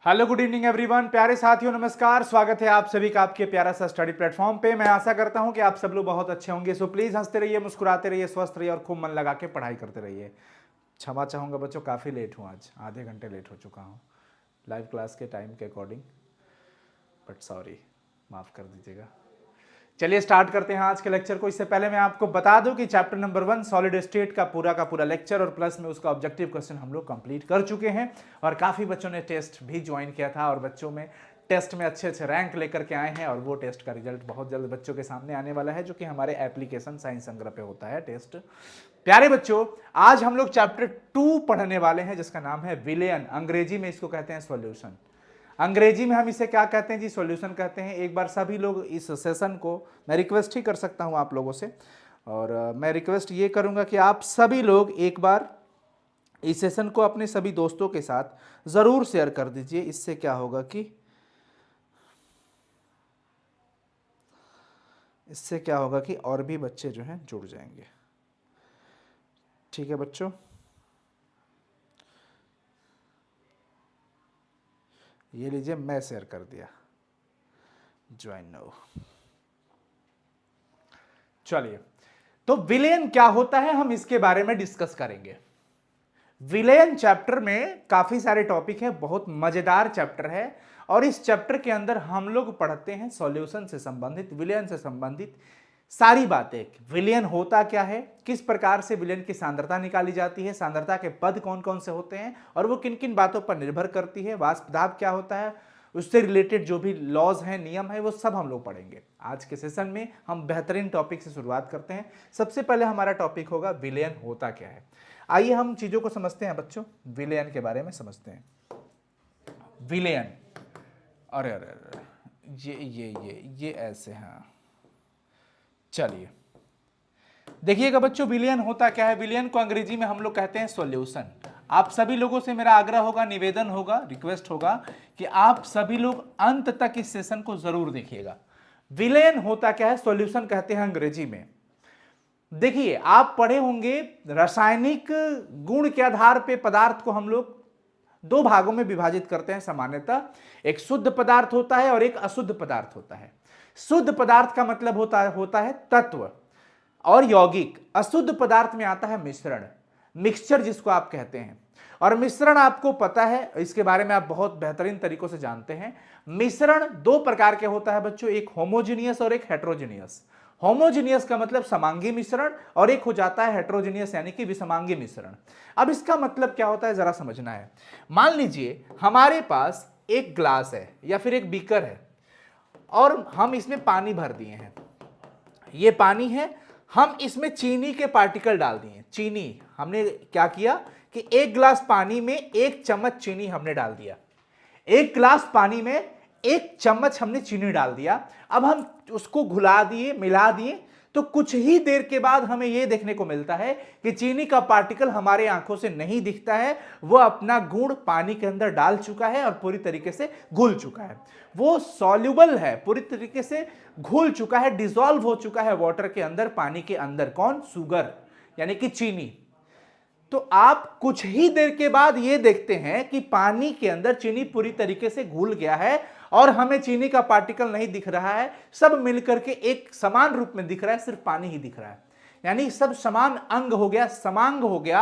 Hello good evening everyone, प्यारे साथियों नमस्कार। स्वागत है आप सभी का आपके प्यारा सा स्टडी प्लेटफॉर्म पे। मैं आशा करता हूं कि आप सब लोग बहुत अच्छे होंगे। सो प्लीज हंसते रहिए, मुस्कुराते रहिए, स्वस्थ रहिए और खूब मन लगा के पढ़ाई करते रहिए। क्षमा चाहूंगा बच्चों, काफ़ी लेट हूं, आज आधे घंटे लेट हो चुका हूं लाइव क्लास के टाइम के अकॉर्डिंग, बट सॉरी, माफ़ कर दीजिएगा। चलिए स्टार्ट करते हैं आज के लेक्चर को। इससे पहले मैं आपको बता दूं कि चैप्टर नंबर 1 सॉलिड स्टेट का पूरा लेक्चर और प्लस में उसका ऑब्जेक्टिव क्वेश्चन हम लोग कंप्लीट कर चुके हैं और काफ़ी बच्चों ने टेस्ट भी ज्वाइन किया था और बच्चों में टेस्ट में अच्छे अच्छे रैंक लेकर के आए हैं और वो टेस्ट का रिजल्ट बहुत जल्द बच्चों के सामने आने वाला है, जो कि हमारे एप्लीकेशन साइंस संग्रह पे होता है टेस्ट। प्यारे बच्चों, आज हम लोग चैप्टर 2 पढ़ने वाले हैं जिसका नाम है विलेयन। अंग्रेजी में इसको कहते हैं सॉल्यूशन। अंग्रेजी में हम इसे क्या कहते हैं जी? सॉल्यूशन कहते हैं। एक बार सभी लोग इस सेशन को, मैं रिक्वेस्ट ही कर सकता हूं आप लोगों से, और मैं रिक्वेस्ट ये करूंगा कि आप सभी लोग एक बार इस सेशन को अपने सभी दोस्तों के साथ ज़रूर शेयर कर दीजिए। इससे क्या होगा कि और भी बच्चे जो हैं जुड़ जाएंगे। ठीक है बच्चों, ये लीजिए, मैं शेयर कर दिया, ज्वाइन नाउ। चलिए, तो विलेयन क्या होता है हम इसके बारे में डिस्कस करेंगे। विलेयन चैप्टर में काफी सारे टॉपिक है, बहुत मजेदार चैप्टर है और इस चैप्टर के अंदर हम लोग पढ़ते हैं सॉल्यूशन से संबंधित, विलेयन से संबंधित सारी बातें। विलेयन होता क्या है, किस प्रकार से विलेयन की सांद्रता निकाली जाती है, सांद्रता के पद कौन कौन से होते हैं और वो किन किन बातों पर निर्भर करती है, वाष्प दाब क्या होता है, उससे रिलेटेड जो भी लॉज हैं, नियम है, वो सब हम लोग पढ़ेंगे आज के सेशन में। हम बेहतरीन टॉपिक से शुरुआत करते हैं। सबसे पहले हमारा टॉपिक होगा विलेयन होता क्या है। आइए हम चीजों को समझते हैं बच्चों, विलेयन के बारे में समझते हैं। विलेयन, अरे अरे अरे, ये ऐसे हैं। चलिए देखिएगा बच्चों, विलेयन होता क्या है। विलेयन को अंग्रेजी में हम लोग कहते हैं सॉल्यूशन। आप सभी लोगों से मेरा आग्रह होगा, निवेदन होगा, रिक्वेस्ट होगा कि आप सभी लोग अंत तक इस सेशन को जरूर देखिएगा। विलेयन होता क्या है, सॉल्यूशन कहते हैं अंग्रेजी में। देखिए, आप पढ़े होंगे रासायनिक गुण के आधार पे पदार्थ को हम लोग दो भागों में विभाजित करते हैं सामान्यतः। एक शुद्ध पदार्थ होता है और एक अशुद्ध पदार्थ होता है। शुद्ध पदार्थ का मतलब होता है तत्व और यौगिक। अशुद्ध पदार्थ में आता है मिश्रण, मिक्सचर जिसको आप कहते हैं। और मिश्रण आपको पता है, इसके बारे में आप बहुत बेहतरीन तरीकों से जानते हैं। मिश्रण दो प्रकार के होता है बच्चों, एक होमोजीनियस और एक हेट्रोजीनियस। होमोजीनियस का मतलब समांगी मिश्रण और एक हो जाता है हेट्रोजीनियस यानी कि विषमांगी मिश्रण। अब इसका मतलब क्या होता है जरा समझना है। मान लीजिए हमारे पास एक ग्लास है या फिर एक बीकर है और हम इसमें पानी भर दिए हैं। ये पानी है, हम इसमें चीनी के पार्टिकल डाल दिए। चीनी, हमने क्या किया कि एक गिलास पानी में एक चम्मच चीनी हमने डाल दिया। एक गिलास पानी में एक चम्मच हमने चीनी डाल दिया। अब हम उसको घुला दिए, मिला दिए, तो कुछ ही देर के बाद हमें यह देखने को मिलता है कि चीनी का पार्टिकल हमारे आंखों से नहीं दिखता है। वो अपना गुण पानी के अंदर डाल चुका है और पूरी तरीके से घुल चुका है। वो सॉल्युबल है, पूरी तरीके से घुल चुका है, डिसॉल्व हो चुका है वाटर के अंदर, पानी के अंदर। कौन? शुगर यानी कि चीनी। तो आप कुछ ही देर के बाद यह देखते हैं कि पानी के अंदर चीनी पूरी तरीके से घुल गया है और हमें चीनी का पार्टिकल नहीं दिख रहा है। सब मिलकर के एक समान रूप में दिख रहा है, सिर्फ पानी ही दिख रहा है। यानी सब समान अंग हो गया, समांग हो गया,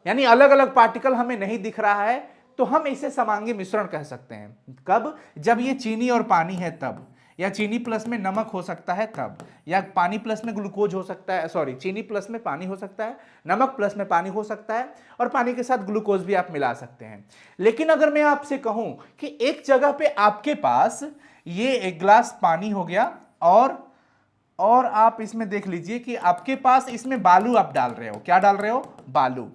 यानी अलग अलग पार्टिकल हमें नहीं दिख रहा है। तो हम इसे समांगी मिश्रण कह सकते हैं। कब? जब ये चीनी और पानी है तब, या चीनी प्लस में नमक हो सकता है तब, या पानी प्लस में ग्लूकोज हो सकता है, सॉरी, चीनी प्लस में पानी हो सकता है, नमक प्लस में पानी हो सकता है, और पानी के साथ ग्लूकोज भी आप मिला सकते हैं। लेकिन अगर मैं आपसे कहूं कि एक जगह पे आपके पास ये एक गिलास पानी हो गया और आप इसमें देख लीजिए कि आपके पास इसमें बालू आप डाल रहे हो। क्या डाल रहे हो? बालू।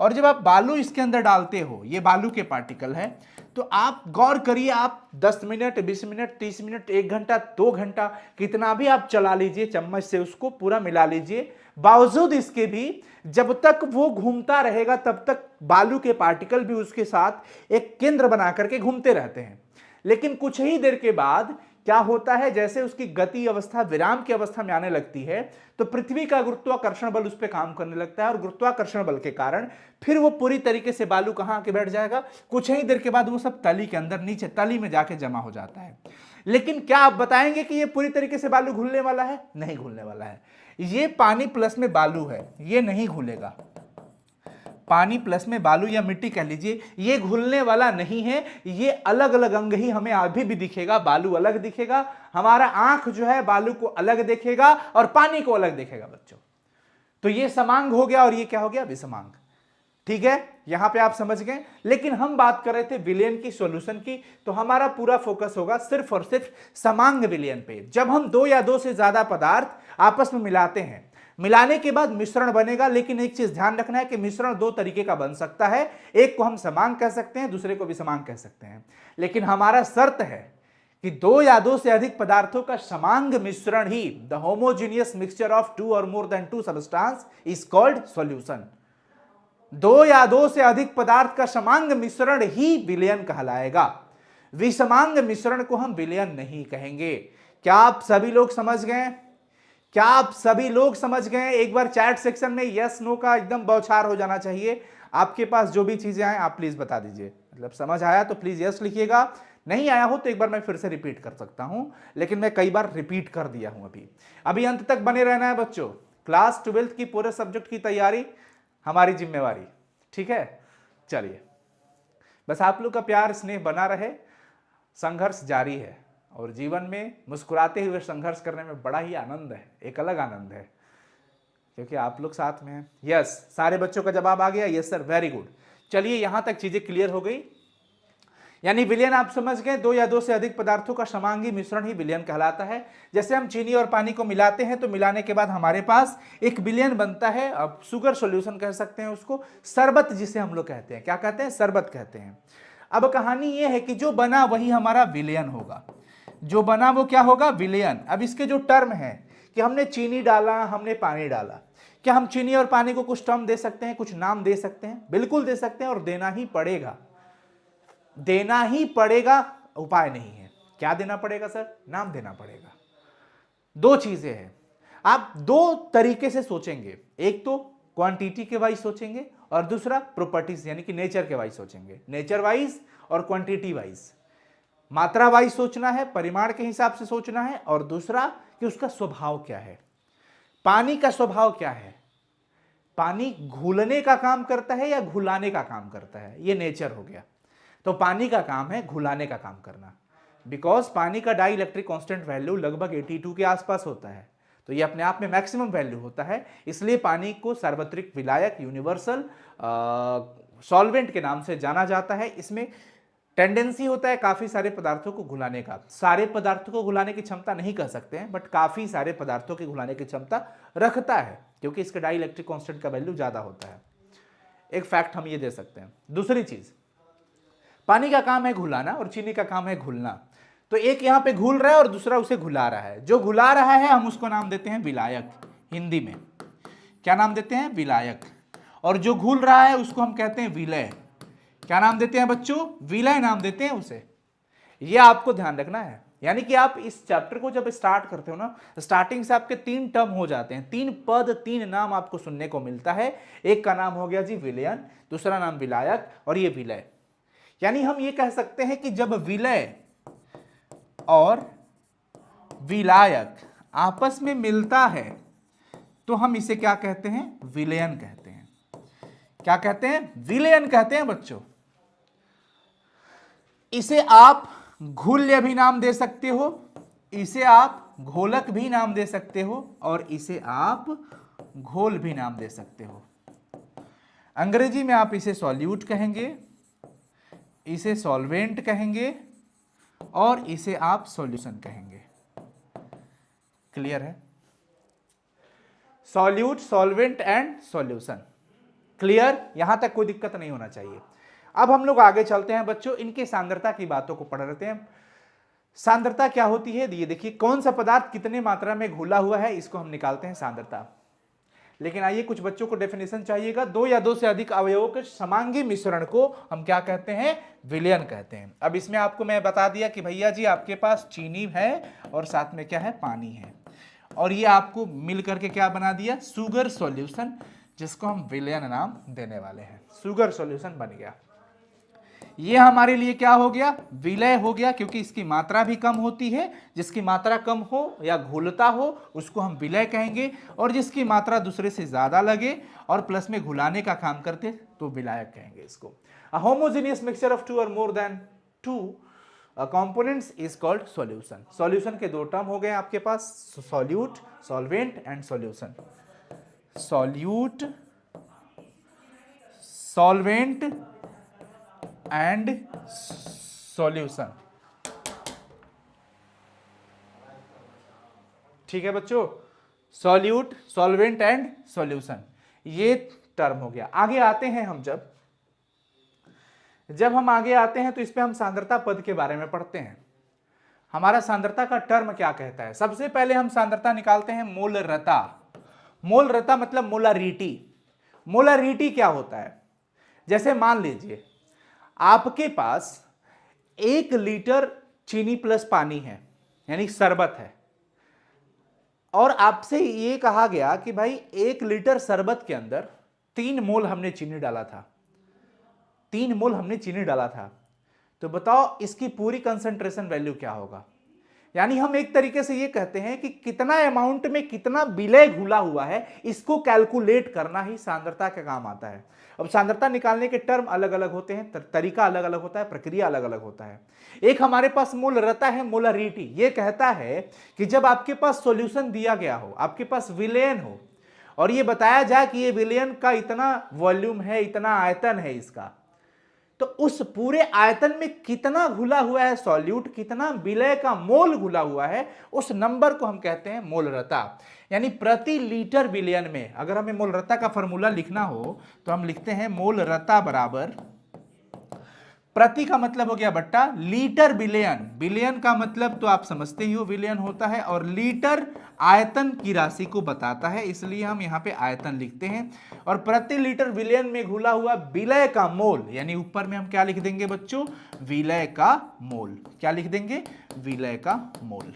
और जब आप बालू इसके अंदर डालते हो, ये बालू के पार्टिकल है, तो आप गौर करिए, आप 10 मिनट, 20 मिनट, 30 मिनट, 1 घंटा, 2 घंटा, कितना भी आप चला लीजिए, चम्मच से उसको पूरा मिला लीजिए, बावजूद इसके भी जब तक वो घूमता रहेगा तब तक बालू के पार्टिकल भी उसके साथ एक केंद्र बना करके घूमते रहते हैं। लेकिन कुछ ही देर के बाद क्या होता है, जैसे उसकी गति अवस्था विराम की अवस्था में आने लगती है तो पृथ्वी का गुरुत्वाकर्षण बल उस पर काम करने लगता है और गुरुत्वाकर्षण बल के कारण फिर वो पूरी तरीके से बालू कहां आके बैठ जाएगा, कुछ ही देर के बाद वो सब तली के अंदर नीचे तली में जाके जमा हो जाता है। लेकिन क्या आप बताएंगे कि ये पूरी तरीके से बालू घुलने वाला है? नहीं घुलने वाला है। ये पानी प्लस में बालू है, ये नहीं घुलेगा। पानी प्लस में बालू या मिट्टी कह लीजिए, ये घुलने वाला नहीं है। ये अलग अलग अंग ही हमें अभी भी दिखेगा, बालू अलग दिखेगा, हमारा आंख जो है बालू को अलग देखेगा और पानी को अलग देखेगा बच्चों। तो ये समांग हो गया और ये क्या हो गया? विषमांग। ठीक है, यहां पे आप समझ गए। लेकिन हम बात कर रहे थे विलयन की, सॉल्यूशन की, तो हमारा पूरा फोकस होगा सिर्फ और सिर्फ समांग विलयन पे। जब हम दो या दो से ज्यादा पदार्थ आपस में मिलाते हैं, मिलाने के बाद मिश्रण बनेगा। लेकिन एक चीज ध्यान रखना है कि मिश्रण दो तरीके का बन सकता है, एक को हम समांग कह सकते हैं, दूसरे को विषमांग कह सकते हैं। लेकिन हमारा शर्त है कि दो या दो से अधिक पदार्थों का समांग मिश्रण ही, the homogeneous mixture of two or more than two substance is called solution. दो या दो से अधिक पदार्थ का समांग मिश्रण ही विलयन कहलाएगा। विषमांग मिश्रण को हम विलयन नहीं कहेंगे। क्या आप सभी लोग समझ गए? क्या आप सभी लोग समझ गए? एक बार चैट सेक्शन में यस नो का एकदम बौछार हो जाना चाहिए। आपके पास जो भी चीजें आए आप प्लीज बता दीजिए। मतलब समझ आया तो प्लीज यस लिखिएगा, नहीं आया हो तो एक बार मैं फिर से रिपीट कर सकता हूं, लेकिन मैं कई बार रिपीट कर दिया हूं। अभी अंत तक बने रहना है बच्चों। क्लास 12th की पूरे सब्जेक्ट की तैयारी हमारी जिम्मेवारी, ठीक है। चलिए, बस आप लोग का प्यार स्नेह बना रहे, संघर्ष जारी है और जीवन में मुस्कुराते हुए संघर्ष करने में बड़ा ही आनंद है, एक अलग आनंद है, क्योंकि आप लोग साथ में हैं। यस, सारे बच्चों का जवाब आ गया, यस सर, वेरी गुड। चलिए, यहां तक चीजें क्लियर हो गई। यानी विलयन आप समझ गए, दो या दो से अधिक पदार्थों का समांगी मिश्रण ही विलयन कहलाता है। जैसे हम चीनी और पानी को मिलाते हैं तो मिलाने के बाद हमारे पास एक विलयन बनता है। अब शुगर सॉल्यूशन कह सकते हैं उसको, शरबत जिसे हम लोग कहते हैं, क्या कहते हैं? शरबत कहते हैं। अब कहानी यह है कि जो बना वही हमारा विलयन होगा, जो बना वो क्या होगा? विलयन। अब इसके जो टर्म है कि हमने चीनी डाला, हमने पानी डाला, क्या हम चीनी और पानी को कुछ टर्म दे सकते हैं, कुछ नाम दे सकते हैं? बिल्कुल दे सकते हैं और देना ही पड़ेगा, देना ही पड़ेगा, उपाय नहीं है। क्या देना पड़ेगा सर? नाम देना पड़ेगा। दो चीजें हैं, आप दो तरीके से सोचेंगे, एक तो क्वांटिटी के वाइज सोचेंगे और दूसरा प्रॉपर्टीज यानी कि नेचर के वाइज सोचेंगे। नेचर वाइज और क्वांटिटी वाइज, मात्रा वाइज सोचना है, परिमाण के हिसाब से सोचना है, और दूसरा कि उसका स्वभाव क्या है। पानी का स्वभाव क्या है? पानी घुलने का काम करता है या घुलाने का काम करता है? ये नेचर हो गया। तो पानी का काम है घुलाने का काम करना, बिकॉज पानी का डाई इलेक्ट्रिक कांस्टेंट वैल्यू लगभग 82 के आसपास होता है, तो ये अपने आप में मैक्सिमम वैल्यू होता है। इसलिए पानी को सार्वत्रिक विलायक, यूनिवर्सल सॉल्वेंट के नाम से जाना जाता है। इसमें टेंडेंसी होता है काफी सारे पदार्थों को घुलाने का। सारे पदार्थों को घुलाने की क्षमता नहीं कह सकते हैं, बट काफी सारे पदार्थों की घुलाने की क्षमता रखता है, क्योंकि इसका डाई इलेक्ट्रिक कांस्टेंट का वैल्यू ज्यादा होता है। एक फैक्ट हम ये दे सकते हैं। दूसरी चीज, पानी का काम है घुलाना और चीनी का काम है घुलना। तो एक यहां पे घुल रहा है और दूसरा उसे घुला रहा है। जो घुला रहा है हम उसको नाम देते हैं विलायक, हिंदी में क्या नाम देते हैं? विलायक। और जो घुल रहा है उसको हम कहते हैं विलय। क्या नाम देते हैं बच्चों? विलय नाम देते हैं उसे। यह आपको ध्यान रखना है। यानी कि आप इस चैप्टर को जब स्टार्ट करते हो ना, स्टार्टिंग से आपके 3 टर्म हो जाते हैं, 3 पद, 3 नाम आपको सुनने को मिलता है। एक का नाम हो गया जी विलयन, दूसरा नाम विलायक, और ये विलय। यानी हम ये कह सकते हैं कि जब विलय और विलायक आपस में मिलता है तो हम इसे क्या कहते हैं? विलयन कहते हैं। क्या कहते हैं? विलयन कहते हैं बच्चों। इसे आप घुल्य भी नाम दे सकते हो, इसे आप घोलक भी नाम दे सकते हो, और इसे आप घोल भी नाम दे सकते हो। अंग्रेजी में आप इसे सॉल्यूट कहेंगे, इसे सॉल्वेंट कहेंगे, और इसे आप सॉल्यूशन कहेंगे। क्लियर है? Solute, solvent and solution. Clear? यहां तक कोई दिक्कत नहीं होना चाहिए। अब हम लोग आगे चलते हैं बच्चों, इनके सांद्रता की बातों को पढ़ लेते हैं। सांद्रता क्या होती है? ये देखिए, कौन सा पदार्थ कितने मात्रा में घुला हुआ है, इसको हम निकालते हैं सांद्रता। लेकिन आइए कुछ बच्चों को डेफिनेशन चाहिएगा। दो या दो से अधिक अवयवों के समांगी मिश्रण को हम क्या कहते हैं? विलयन कहते हैं। अब इसमें आपको मैं बता दिया कि भैया जी आपके पास चीनी है और साथ में क्या है? पानी है, और ये आपको मिल करके क्या बना दिया? शुगर सॉल्यूशन, जिसको हम विलयन नाम देने वाले हैं। शुगर सॉल्यूशन बन गया। ये हमारे लिए क्या हो गया? विलय हो गया, क्योंकि इसकी मात्रा भी कम होती है। जिसकी मात्रा कम हो या घुलता हो उसको हम विलय कहेंगे, और जिसकी मात्रा दूसरे से ज्यादा लगे और प्लस में घुलाने का काम करते तो विलायक कहेंगे इसको। A homogeneous mixture of two or more than two components is called solution. Solution के दो टर्म हो गए आपके पास, solute, solvent and solution. Solute, solvent and solution. ठीक है बच्चों, सॉल्यूट, सॉल्वेंट एंड सॉल्यूशन, ये टर्म हो गया। आगे आते हैं हम, जब हम आगे आते हैं तो इस पे हम सांद्रता पद के बारे में पढ़ते हैं। हमारा सांद्रता का टर्म क्या कहता है? सबसे पहले हम सांद्रता निकालते हैं मोलरता। मोलरता मतलब मोलारिटी। मोलारिटी क्या होता है? जैसे मान लीजिए आपके पास 1 लीटर चीनी प्लस पानी है, यानी शरबत है, और आपसे ये कहा गया कि भाई 1 लीटर शरबत के अंदर 3 मोल हमने चीनी डाला था, 3 मोल हमने चीनी डाला था, तो बताओ इसकी पूरी कंसंट्रेशन वैल्यू क्या होगा? यानी हम एक तरीके से ये कहते हैं कि कितना अमाउंट में कितना विलय घुला हुआ है, इसको कैलकुलेट करना ही सांद्रता का काम आता है। अब सांद्रता निकालने के टर्म अलग अलग होते हैं, तरीका अलग अलग होता है, प्रक्रिया अलग अलग होता है। एक हमारे पास मोलरता है, मोलारिटी, ये कहता है कि जब आपके पास सॉल्यूशन दिया गया हो, आपके पास विलयन हो, और ये बताया जाए कि ये विलयन का इतना वॉल्यूम है, इतना आयतन है इसका, तो उस पूरे आयतन में कितना घुला हुआ है सॉल्यूट, कितना विलय का मोल घुला हुआ है, उस नंबर को हम कहते हैं मोलरता। यानी प्रति लीटर विलयन में अगर हमें मोलरता का फॉर्मूला लिखना हो तो हम लिखते हैं मोलरता बराबर, प्रति का मतलब हो गया बट्टा, लीटर विलयन, विलयन का मतलब तो आप समझते ही हो विलयन होता है, और लीटर आयतन की राशि को बताता है, इसलिए हम यहाँ पे आयतन लिखते हैं। और प्रति लीटर विलयन में घुला हुआ विलय का मोल, यानी ऊपर में हम क्या लिख देंगे बच्चों? विलय का मोल। क्या लिख देंगे? विलय का मोल।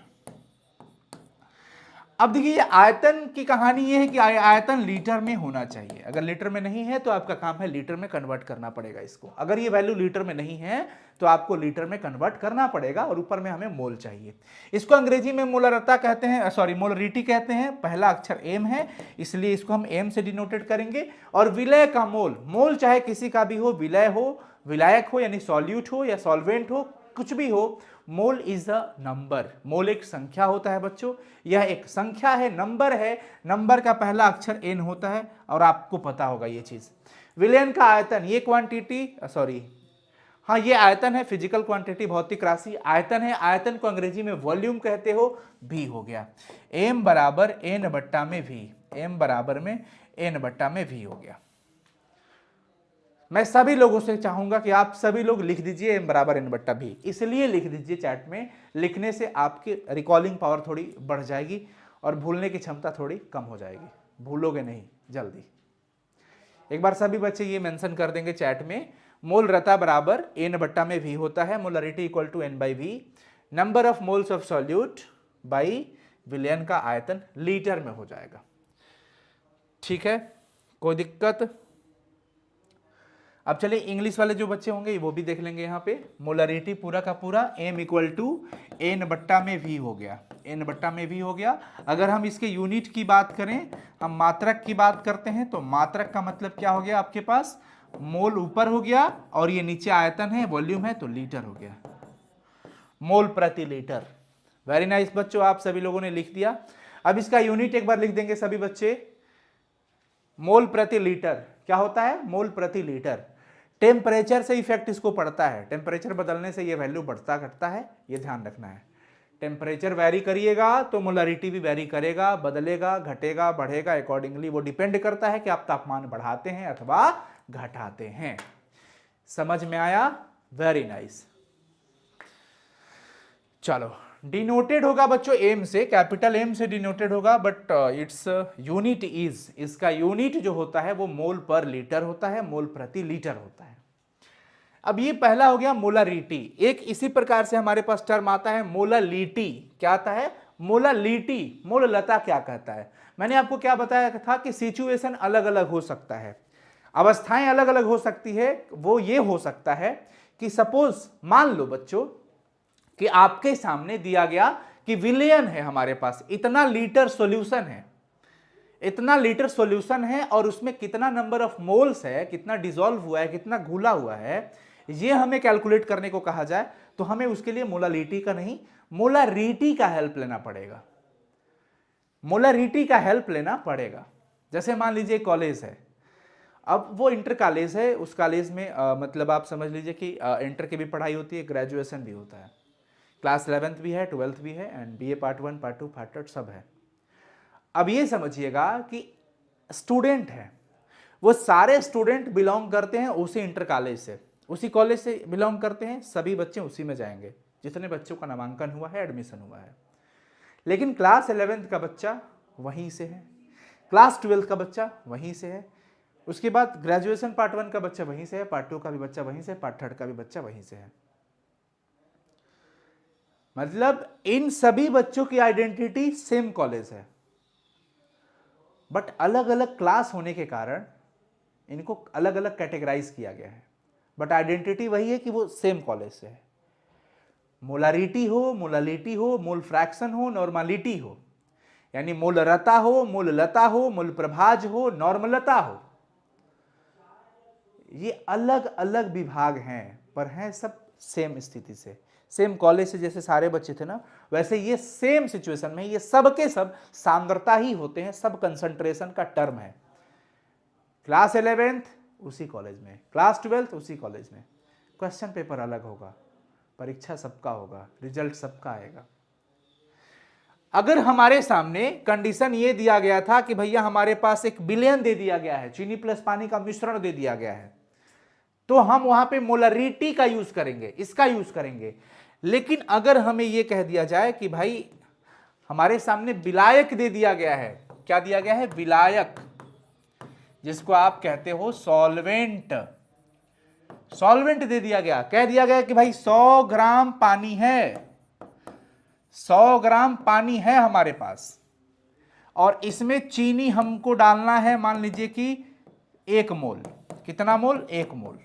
अब देखिए ये आयतन की कहानी ये है कि आयतन लीटर में होना चाहिए। अगर लीटर में नहीं है तो आपका काम है लीटर में कन्वर्ट करना पड़ेगा इसको। अगर ये वैल्यू लीटर में नहीं है तो आपको लीटर में कन्वर्ट करना पड़ेगा, और ऊपर में हमें मोल चाहिए। इसको अंग्रेजी में मोलरता कहते हैं, सॉरी मोलरिटी कहते हैं। पहला अक्षर एम है, इसलिए इसको हम एम से डिनोटेड करेंगे। और विलय का मोल, मोल चाहे किसी का भी हो, विलय हो, विलायक हो यानी सॉल्यूट हो या सॉल्वेंट हो, कुछ भी हो, मोल इज अ नंबर। मोल एक संख्या होता है बच्चों, यह एक संख्या है, नंबर है। नंबर का पहला अक्षर एन होता है, और आपको पता होगा ये चीज। विलयन का आयतन, ये क्वांटिटी, सॉरी हाँ ये आयतन है, फिजिकल क्वांटिटी, भौतिक राशि आयतन है। आयतन को अंग्रेजी में वॉल्यूम कहते हो, भी हो गया। एम बराबर एन बट्टा में वी, एम बराबर में एन बट्टा में वी हो गया। मैं सभी लोगों से चाहूंगा कि आप सभी लोग लिख दीजिए एम बराबर एन बट्टा भी। इसलिए लिख दीजिए चैट में, लिखने से आपकी रिकॉलिंग पावर थोड़ी बढ़ जाएगी और भूलने की क्षमता थोड़ी कम हो जाएगी, भूलोगे नहीं जल्दी। एक बार सभी बच्चे ये मेंशन कर देंगे चैट में, मोलरता बराबर एन बट्टा में वी होता है, molarity equal to n by V, number of moles of solute by विलयन का आयतन लीटर में हो जाएगा। ठीक है, कोई दिक्कत? अब चलिए इंग्लिश वाले जो बच्चे होंगे वो भी देख लेंगे। यहाँ पे मोलरिटी पूरा का पूरा एम इक्वल टू एन बट्टा में वी हो गया, एन बट्टा में वी हो गया। अगर हम इसके यूनिट की बात करें, हम मात्रक की बात करते हैं, तो मात्रक का मतलब क्या हो गया? आपके पास मोल ऊपर हो गया और ये नीचे आयतन है, वॉल्यूम है, तो लीटर हो गया, मोल प्रति लीटर। वेरी नाइस बच्चों, आप सभी लोगों ने लिख दिया। अब इसका यूनिट एक बार लिख देंगे सभी बच्चे, मोल प्रति लीटर क्या होता है? मोल प्रति लीटर। टेम्परेचर से इफेक्ट इसको पड़ता है, टेम्परेचर बदलने से ये वैल्यू बढ़ता घटता है, ये ध्यान रखना है। टेम्परेचर वैरी करिएगा तो मोलरिटी भी वैरी करेगा, बदलेगा, घटेगा, बढ़ेगा, अकॉर्डिंगली वो डिपेंड करता है कि आप तापमान बढ़ाते हैं अथवा घटाते हैं। समझ में आया? Very nice. चलो डिनोटेड होगा बच्चों एम से, कैपिटल एम से डिनोटेड होगा, बट इट्स यूनिट इज, इसका यूनिट जो होता है वो मोल पर लीटर होता है, मोल प्रति लीटर होता है। अब ये पहला हो गया मोलारिटी। एक इसी प्रकार से हमारे पास टर्म आता है मोलालिटी। क्या आता है? मोलालिटी। मोललता क्या कहता है? मैंने आपको क्या बताया था कि सिचुएशन अलग अलग हो सकता है, अवस्थाएं अलग अलग हो सकती है। वो ये हो सकता है कि सपोज मान लो बच्चों कि आपके सामने दिया गया कि विलयन है, हमारे पास इतना लीटर सॉल्यूशन है, इतना लीटर सॉल्यूशन है और उसमें कितना नंबर ऑफ मोल्स है, कितना डिसॉल्व हुआ है, कितना घुला हुआ है, ये हमें कैलकुलेट करने को कहा जाए तो हमें उसके लिए मोलालिटी का नहीं, मोलारिटी का हेल्प लेना पड़ेगा। मोलारिटी का हेल्प लेना पड़ेगा। जैसे मान लीजिए कॉलेज है, अब वो इंटर कॉलेज है, उस कॉलेज में मतलब आप समझ लीजिए कि इंटर की भी पढ़ाई होती है, ग्रेजुएशन भी होता है, क्लास 11th भी है, 12th भी है, and BA part 1 part 2 part 3 सब है। अब ये समझिएगा कि स्टूडेंट है, वो सारे स्टूडेंट बिलोंग करते हैं उसी इंटर कॉलेज से, उसी कॉलेज से बिलोंग करते हैं, सभी बच्चे उसी में जाएंगे जितने बच्चों का नामांकन हुआ है, एडमिशन हुआ है। लेकिन क्लास 11th का बच्चा वहीं से है, क्लास 12th का बच्चा वहीं से है, उसके बाद ग्रेजुएशन पार्ट 1 का बच्चा वहीं से है, पार्ट 2 का भी बच्चा वहीं से, पार्ट 3 का भी बच्चा वहीं से है। मतलब इन सभी बच्चों की आइडेंटिटी सेम कॉलेज है, बट अलग अलग क्लास होने के कारण इनको अलग अलग कैटेगराइज किया गया है, बट आइडेंटिटी वही है कि वो सेम कॉलेज से है। मोलारिटी हो, मोलालिटी हो, मोल फ्रैक्शन हो, नॉर्मालिटी हो, यानी मोलरता हो, मोललता हो, मोल प्रभाज हो, नॉर्मलता हो, ये अलग अलग विभाग हैं पर हैं सब सेम स्थिति से, सेम कॉलेज से। जैसे सारे बच्चे थे ना, वैसे ये सेम सिचुएशन में ये सब के सब सांद्रता ही होते हैं, सब कंसंट्रेशन का टर्म है। क्लास 11th उसी कॉलेज में, क्लास 12th उसी कॉलेज में, क्वेश्चन पेपर अलग होगा, परीक्षा सबका होगा, रिजल्ट सबका आएगा। अगर हमारे सामने कंडीशन ये दिया गया था कि भैया हमारे पास एक विलयन दे दिया गया है, चीनी प्लस पानी का मिश्रण दे दिया गया है, तो हम वहां पे मोलरिटी का यूज करेंगे, इसका यूज करेंगे। लेकिन अगर हमें यह कह दिया जाए कि भाई हमारे सामने विलायक दे दिया गया है, क्या दिया गया है? विलायक, जिसको आप कहते हो सॉल्वेंट, सॉल्वेंट दे दिया गया, कह दिया गया कि भाई 100 ग्राम पानी है, 100 ग्राम पानी है हमारे पास, और इसमें चीनी हमको डालना है, मान लीजिए कि 1 मोल। कितना मोल? 1 मोल।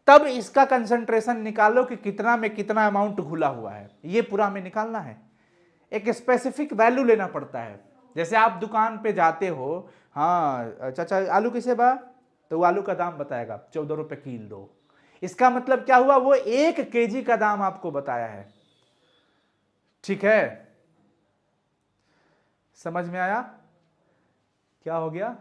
तब इसका कंसंट्रेशन निकालो कि कितना में कितना अमाउंट घुला हुआ है, ये पूरा हमें निकालना है। एक स्पेसिफिक वैल्यू लेना पड़ता है। जैसे आप दुकान पे जाते हो, हाँ चाचा आलू किसे बा, तो वो आलू का दाम बताएगा 14 रुपए किलो। इसका मतलब क्या हुआ? वो 1 केजी का दाम आपको बताया है। ठीक है, समझ में आया क्या हो गया?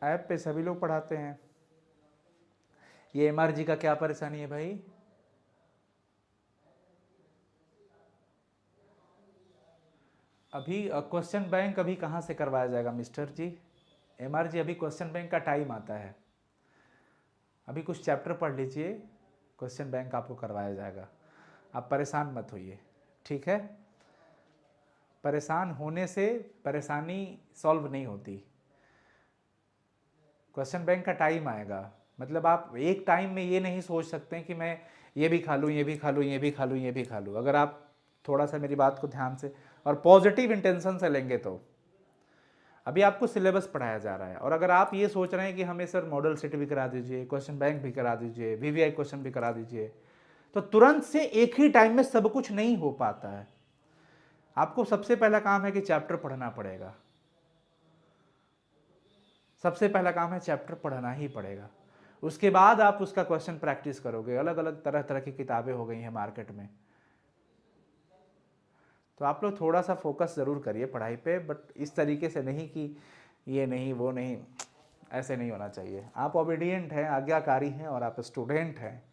ऐप पे सभी लोग पढ़ाते हैं। ये एमआरजी का क्या परेशानी है भाई? अभी क्वेश्चन बैंक अभी कहाँ से करवाया जाएगा मिस्टर जी? एमआरजी अभी क्वेश्चन बैंक का टाइम आता है, अभी कुछ चैप्टर पढ़ लीजिए, क्वेश्चन बैंक आपको करवाया जाएगा। आप परेशान मत होइए, ठीक है? परेशान होने से परेशानी सॉल्व नहीं होती। क्वेश्चन बैंक का टाइम आएगा, मतलब आप एक टाइम में ये नहीं सोच सकते कि मैं ये भी खा लूँ, ये भी खा लूँ, ये भी खा लूँ, ये भी खा लूँ। अगर आप थोड़ा सा मेरी बात को ध्यान से और पॉजिटिव इंटेंशन से लेंगे तो अभी आपको सिलेबस पढ़ाया जा रहा है, और अगर आप ये सोच रहे हैं कि हमें सर मॉडल सेट भी करा दीजिए, क्वेश्चन बैंक भी करा दीजिए, वीवीआई क्वेश्चन भी करा दीजिए, तो तुरंत से एक ही टाइम में सब कुछ नहीं हो पाता है। आपको सबसे पहला काम है कि चैप्टर पढ़ना पड़ेगा, सबसे पहला काम है चैप्टर पढ़ना ही पड़ेगा। उसके बाद आप उसका क्वेश्चन प्रैक्टिस करोगे। अलग अलग तरह तरह की किताबें हो गई हैं मार्केट में, तो आप लोग थोड़ा सा फोकस ज़रूर करिए पढ़ाई पे, बट इस तरीके से नहीं कि ये नहीं वो नहीं, ऐसे नहीं होना चाहिए। आप ओबीडियंट हैं, आज्ञाकारी हैं और आप स्टूडेंट हैं,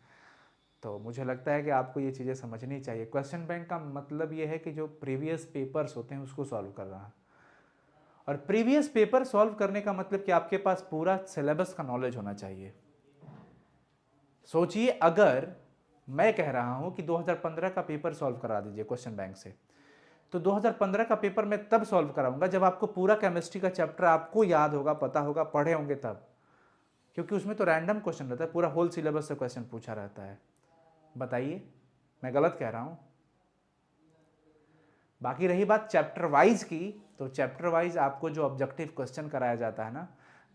तो मुझे लगता है कि आपको ये चीज़ें समझनी चाहिए। क्वेश्चन बैंक का मतलब ये है कि जो प्रीवियस पेपर्स होते हैं उसको सॉल्व कर रहा है, और प्रीवियस पेपर सॉल्व करने का मतलब कि आपके पास पूरा सिलेबस का नॉलेज होना चाहिए। सोचिए, अगर मैं कह रहा हूं कि 2015 का पेपर सॉल्व करा दीजिए क्वेश्चन बैंक से, तो 2015 का पेपर मैं तब सॉल्व कराऊंगा जब आपको पूरा केमिस्ट्री का चैप्टर आपको याद होगा, पता होगा, पढ़े होंगे तब, क्योंकि उसमें तो रैंडम क्वेश्चन रहता है, पूरा होल सिलेबस से क्वेश्चन पूछा रहता है। बताइए, मैं गलत कह रहा हूं? बाकी रही बात चैप्टर वाइज की, तो चैप्टर वाइज आपको जो ऑब्जेक्टिव क्वेश्चन कराया जाता है ना,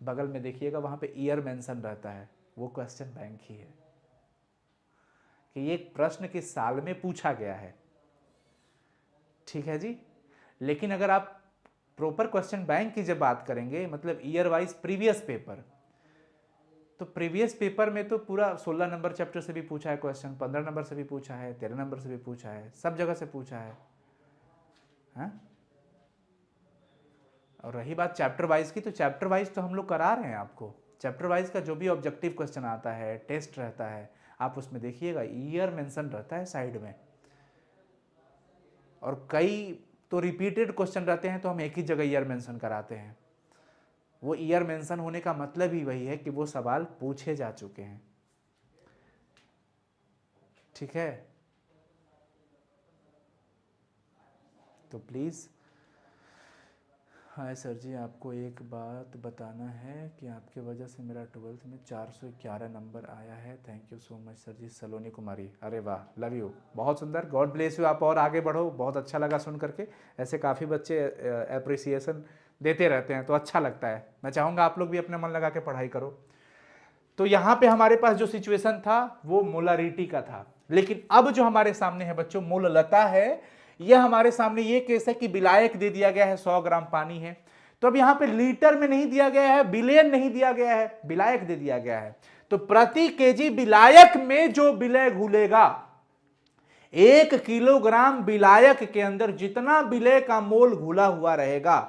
बगल में देखिएगा वहां पे ईयर मेंशन रहता है, वो क्वेश्चन बैंक ही है कि ये प्रश्न किस साल में पूछा गया है। ठीक है जी। लेकिन अगर आप प्रॉपर क्वेश्चन बैंक की जब बात करेंगे, मतलब ईयर वाइज प्रीवियस पेपर, तो प्रीवियस पेपर में तो पूरा 16 नंबर चैप्टर से भी पूछा है क्वेश्चन, 15 नंबर से भी पूछा है, 13 नंबर से भी पूछा है, सब जगह से पूछा है। हाँ? और रही बात चैप्टर वाइज की, तो चैप्टर वाइज तो हम लोग करा रहे हैं आपको। चैप्टर वाइज का जो भी ऑब्जेक्टिव क्वेश्चन आता है, टेस्ट रहता है, आप उसमें देखिएगा ईयर मेंशन रहता है साइड में, और कई तो रिपीटेड क्वेश्चन रहते हैं तो हम एक ही जगह ईयर मेंशन कराते हैं। वो ईयर मेंशन होने का मतलब ही वही है कि वो सवाल पूछे जा चुके हैं। ठीक है, तो प्लीज़। हाय सर जी, आपको एक बात बताना है कि आपके वजह से मेरा 12th में 411 नंबर आया है। Thank you so much sir ji. Saloni Kumari, अरे वाह, लव यू, बहुत सुंदर, गॉड ब्लेस यू। आप और आगे बढ़ो, बहुत अच्छा लगा सुन करके। ऐसे काफ़ी बच्चे अप्रिसिएशन देते रहते हैं तो अच्छा लगता है। मैं चाहूँगा आप लोग भी अपने मन लगा के पढ़ाई करो। तो यहाँ पे हमारे पास जो सिचुएशन था वो मोलारिटी का था, लेकिन अब जो हमारे सामने है बच्चों मोललता है। यह हमारे सामने ये केस है कि विलायक दे दिया गया है, 100 ग्राम पानी है। तो अब यहाँ पे लीटर में नहीं दिया गया है, बिलियन नहीं दिया गया है, विलायक दे दिया गया है। तो प्रति केजी विलायक में जो विलय घुलेगा, 1 किलोग्राम विलायक के अंदर जितना विलय का मोल घुला हुआ रहेगा,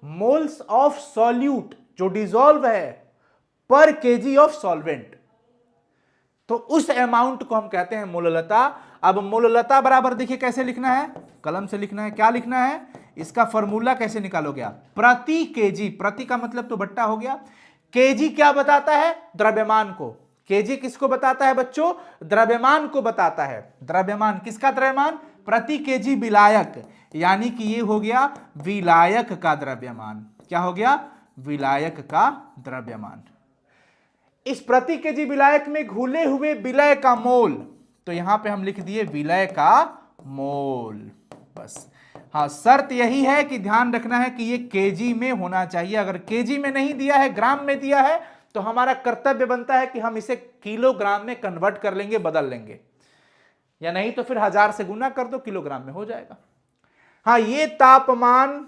मोल्स ऑफ सॉल्यूट जो डिसॉल्व है पर केजी ऑफ सॉल्वेंट, तो उस अमाउंट को हम कहते हैं मोललता। अब मोललता बराबर देखिए कैसे लिखना है, कलम से लिखना है। क्या लिखना है, इसका फॉर्मूला कैसे निकालोगे आप? प्रति केजी, प्रति का मतलब तो बट्टा हो गया। केजी क्या बताता है? द्रव्यमान को। केजी किसको बताता है बच्चों? द्रव्यमान को बताता है। द्रव्यमान किसका? द्रव्यमान प्रति केजी विलायक, यानी कि ये हो गया विलायक का द्रव्यमान। क्या हो गया? विलायक का द्रव्यमान। इस प्रति केजी विलायक में घुले हुए विलय का मोल, तो यहां पे हम लिख दिए विलय का मोल, बस। हाँ, शर्त यही है कि ध्यान रखना है कि ये केजी में होना चाहिए। अगर केजी में नहीं दिया है, ग्राम में दिया है, तो हमारा कर्तव्य बनता है कि हम इसे किलोग्राम में कन्वर्ट कर लेंगे, बदल लेंगे, या नहीं तो फिर 1000 से गुना कर दो, किलोग्राम में हो जाएगा। हाँ, ये तापमान,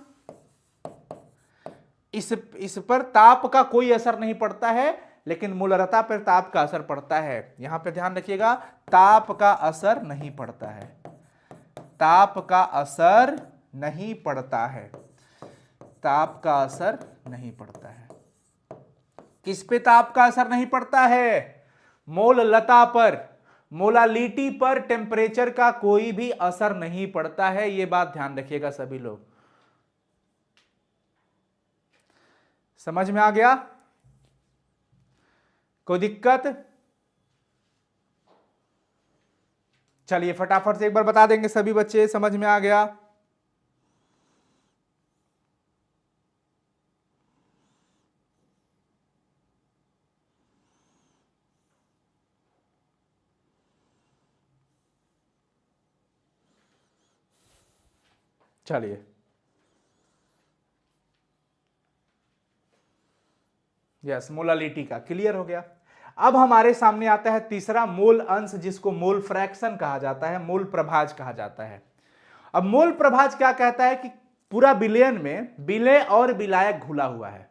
इस पर ताप का कोई असर नहीं पड़ता है, लेकिन मूलरता पर ताप का असर पड़ता है। यहां पे ध्यान रखिएगा, ताप का असर नहीं पड़ता है, ताप का असर नहीं पड़ता है, ताप का असर नहीं पड़ता है। किस पे ताप का असर नहीं पड़ता है? मोललता पर, मोलालिटी पर टेम्परेचर का कोई भी असर नहीं पड़ता है। यह बात ध्यान रखिएगा सभी लोग। समझ में आ गया? कोई दिक्कत? चलिए फटाफट से एक बार बता देंगे सभी बच्चे, समझ में आ गया? चलिए, यस, मोलालिटी का क्लियर हो गया। अब हमारे सामने आता है तीसरा मोल अंश, जिसको मोल फ्रैक्शन कहा जाता है, मोल प्रभाज कहा जाता है। अब मोल प्रभाज क्या कहता है कि पूरा विलयन में विलय और विलायक घुला हुआ है।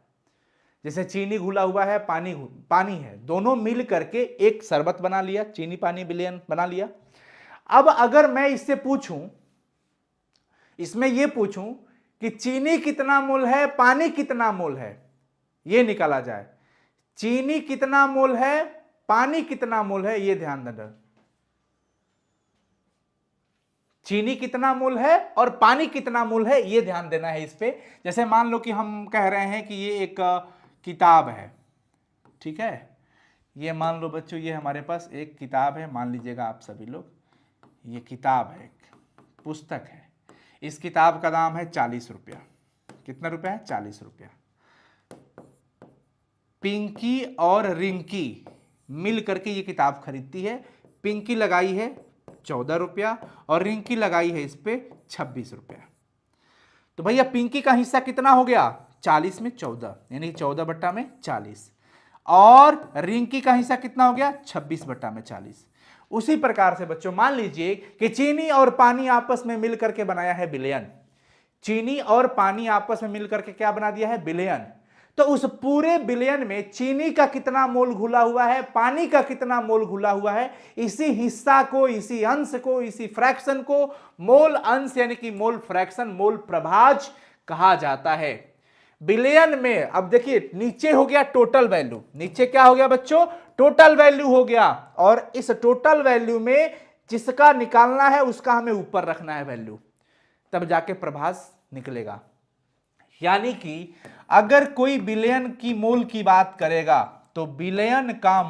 जैसे चीनी घुला हुआ है, पानी है, दोनों मिल करके एक शरबत बना लिया, चीनी पानी विलयन बना लिया। अब अगर मैं इससे पूछूं, इसमें यह पूछूं कि चीनी कितना मोल है, पानी कितना मोल है, यह निकाला जाए। चीनी कितना मोल है, पानी कितना मोल है ये ध्यान देना। चीनी कितना मोल है और पानी कितना मोल है ये ध्यान देना है इस पे। जैसे मान लो कि हम कह रहे हैं कि ये एक किताब है, ठीक है, ये मान लो बच्चों ये हमारे पास एक किताब है, मान लीजिएगा आप सभी लोग, ये किताब है, पुस्तक है, इस किताब का दाम है 40 रुपया। कितना रुपया है? 40 रुपया। पिंकी और रिंकी मिल करके ये किताब खरीदती है। पिंकी लगाई है 14 रुपया और रिंकी लगाई है इस पे 26 रुपया। तो भैया पिंकी का हिस्सा कितना हो गया? 40 में 14, यानी 14 बट्टा में 40। और रिंकी का हिस्सा कितना हो गया? 26 बट्टा में 40। उसी प्रकार से बच्चों मान लीजिए कि चीनी और पानी आपस में मिलकर के बनाया है विलयन। चीनी और पानी आपस में मिलकर के क्या बना दिया है? विलयन। तो उस पूरे विलयन में चीनी का कितना मोल घुला हुआ है, पानी का कितना मोल घुला हुआ है, इसी हिस्सा को, इसी अंश को, इसी फ्रैक्शन को मोल अंश यानी कि मोल फ्रैक्शन, मोल प्रभाज कहा जाता है। विलयन में अब देखिए नीचे हो गया टोटल वैल्यू, नीचे क्या हो गया बच्चों? टोटल वैल्यू हो गया। और इस टोटल वैल्यू में जिसका निकालना है उसका हमें ऊपर रखना है वैल्यू, तब जाके प्रभास निकलेगा। यानी कि अगर कोई विलयन की मोल की बात करेगा तो विलयन का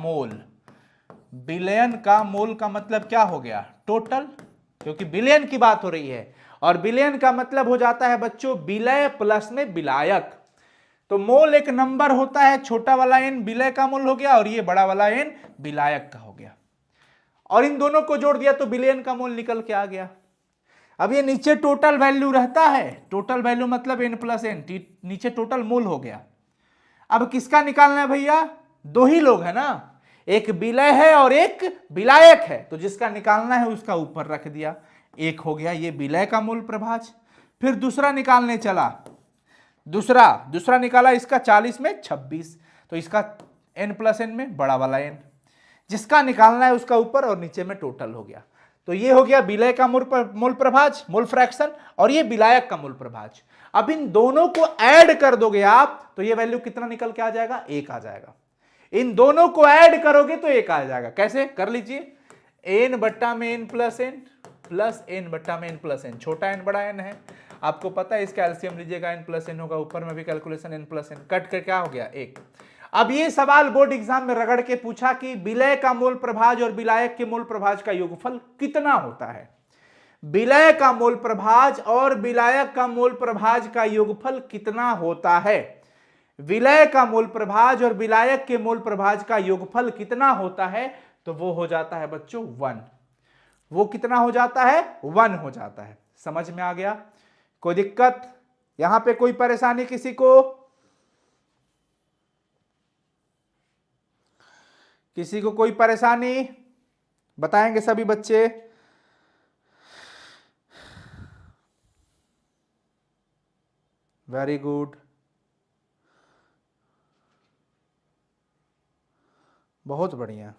मोल का मतलब क्या हो गया? टोटल, क्योंकि विलयन की बात हो रही है। और विलयन का मतलब हो जाता है बच्चों विलय प्लस में विलायक। तो मोल एक नंबर होता है, छोटा वाला एन विलय का मोल हो गया और ये बड़ा वाला एन विलायक का हो गया, और इन दोनों को जोड़ दिया तो विलयन का मोल निकल के आ गया। अब ये नीचे टोटल वैल्यू रहता है, टोटल वैल्यू मतलब n प्लस एन, नीचे टोटल मोल हो गया। अब किसका निकालना है भैया? दो ही लोग है ना, एक विलय है और एक विलायक है, तो जिसका निकालना है उसका ऊपर रख दिया। एक हो गया ये विलय का मोल प्रभाज। फिर दूसरा निकालने चला, दूसरा निकाला इसका 40 में 26, तो इसका n प्लस एन में बड़ा वाला n, जिसका निकालना है उसका ऊपर और नीचे में टोटल हो गया। तो ये हो गया विलय का मोल प्रभाज, मोल फ्रैक्शन, और ये विलायक का मोल प्रभाज। अब इन दोनों को ऐड कर दोगे आप तो ये वैल्यू कितना निकल के आ जाएगा? 1 आ जाएगा। इन दोनों को ऐड करोगे तो 1 आ जाएगा। कैसे कर लीजिए? n बट्टा में n plus n plus n बट्टा में n प्लस एन, छोटा n बड़ा n है, आपको पता है इसका एलसीएम लीजिएगा n प्लस एन होगा, ऊपर में भी calculation n plus n, cut कर क्या हो गया? 1। अब ये सवाल बोर्ड एग्जाम में रगड़ के पूछा कि विलय का मोल प्रभाज और विलायक के मोल प्रभाज का योगफल कितना होता है। विलय का मोल प्रभाज और विलायक का मोल प्रभाज का योगफल कितना होता है? विलय का मोल प्रभाज और विलायक के मोल प्रभाज का योगफल कितना होता है? तो वो हो जाता है बच्चों 1। वो कितना हो जाता है? 1 हो जाता है। समझ में आ गया? कोई दिक्कत यहां पे? कोई परेशानी किसी को? किसी को कोई परेशानी? बताएंगे सभी बच्चे? वेरी गुड, बहुत बढ़िया।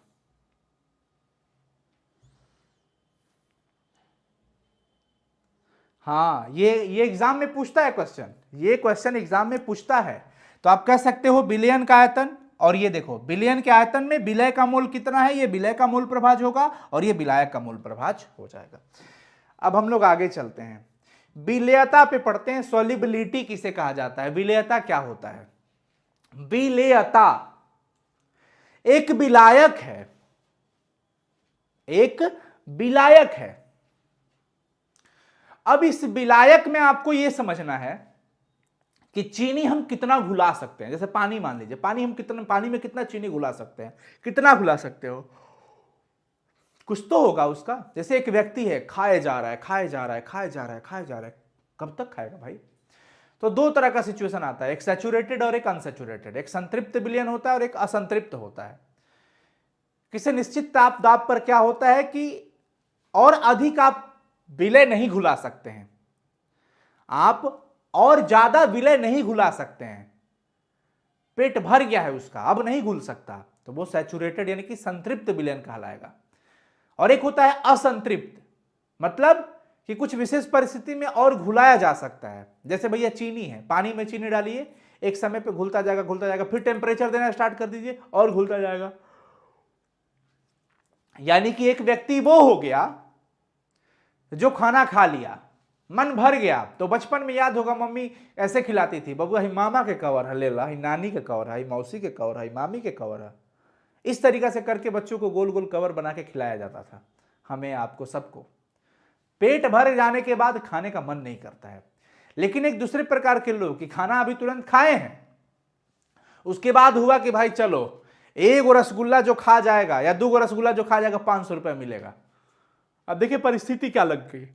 हाँ, ये एग्जाम में पूछता है क्वेश्चन, ये क्वेश्चन एग्जाम में पूछता है। तो आप कह सकते हो विलयन का आयतन, और ये देखो विलयन के आयतन में विलय का मोल कितना है, ये विलय का मोल प्रभाज होगा और ये विलायक का मोल प्रभाज हो जाएगा। अब हम लोग आगे चलते हैं, विलेयता पे पढ़ते हैं। सॉल्युबिलिटी किसे कहा जाता है? विलेयता क्या होता है? विलेयता एक विलायक है, एक विलायक है। अब इस विलायक में आपको यह समझना है कि चीनी हम कितना घुला सकते हैं। जैसे पानी मान लीजिए, पानी में कितना चीनी घुला सकते हैं? कितना घुला सकते हो? कुछ तो होगा उसका। जैसे एक व्यक्ति है, खाए जा रहा है, कब तक खाएगा भाई? तो दो तरह का सिचुएशन आता है, एक सैचुरेटेड और एक अनसैचुरेटेड। एक संतृप्त विलयन होता है और एक असंतृप्त होता है। किसी निश्चित ताप दाब पर क्या होता है कि और अधिक आप विलय नहीं घुला सकते हैं, आप और ज्यादा विलय नहीं घुला सकते हैं, पेट भर गया है उसका, अब नहीं घुल सकता, तो वो सैचुरेटेड यानी कि संतृप्त विलयन कहलाएगा। और एक होता है असंतृप्त, मतलब कि कुछ विशेष परिस्थिति में और घुलाया जा सकता है। जैसे भैया चीनी है, पानी में चीनी डालिए, एक समय पे घुलता जाएगा, फिर टेम्परेचर देना स्टार्ट कर दीजिए और घुलता जाएगा। यानी कि एक व्यक्ति वो हो गया जो खाना खा लिया, मन भर गया। तो बचपन में याद होगा मम्मी ऐसे खिलाती थी, बबुआ ही मामा के कवर है, ले ला, ही नानी के कवर है, मौसी के कवर है, मामी के कवर है। इस तरीका से करके बच्चों को गोल गोल कवर बना के खिलाया जाता था, हमें, आपको, सबको। पेट भर जाने के बाद खाने का मन नहीं करता है। लेकिन एक दूसरे प्रकार के लोग कि खाना अभी तुरंत खाए हैं, उसके बाद हुआ कि भाई चलो एक रसगुल्ला जो खा जाएगा या 2 रसगुल्ला जो खा जाएगा 500 रुपए मिलेगा। अब देखिए परिस्थिति क्या लग गई,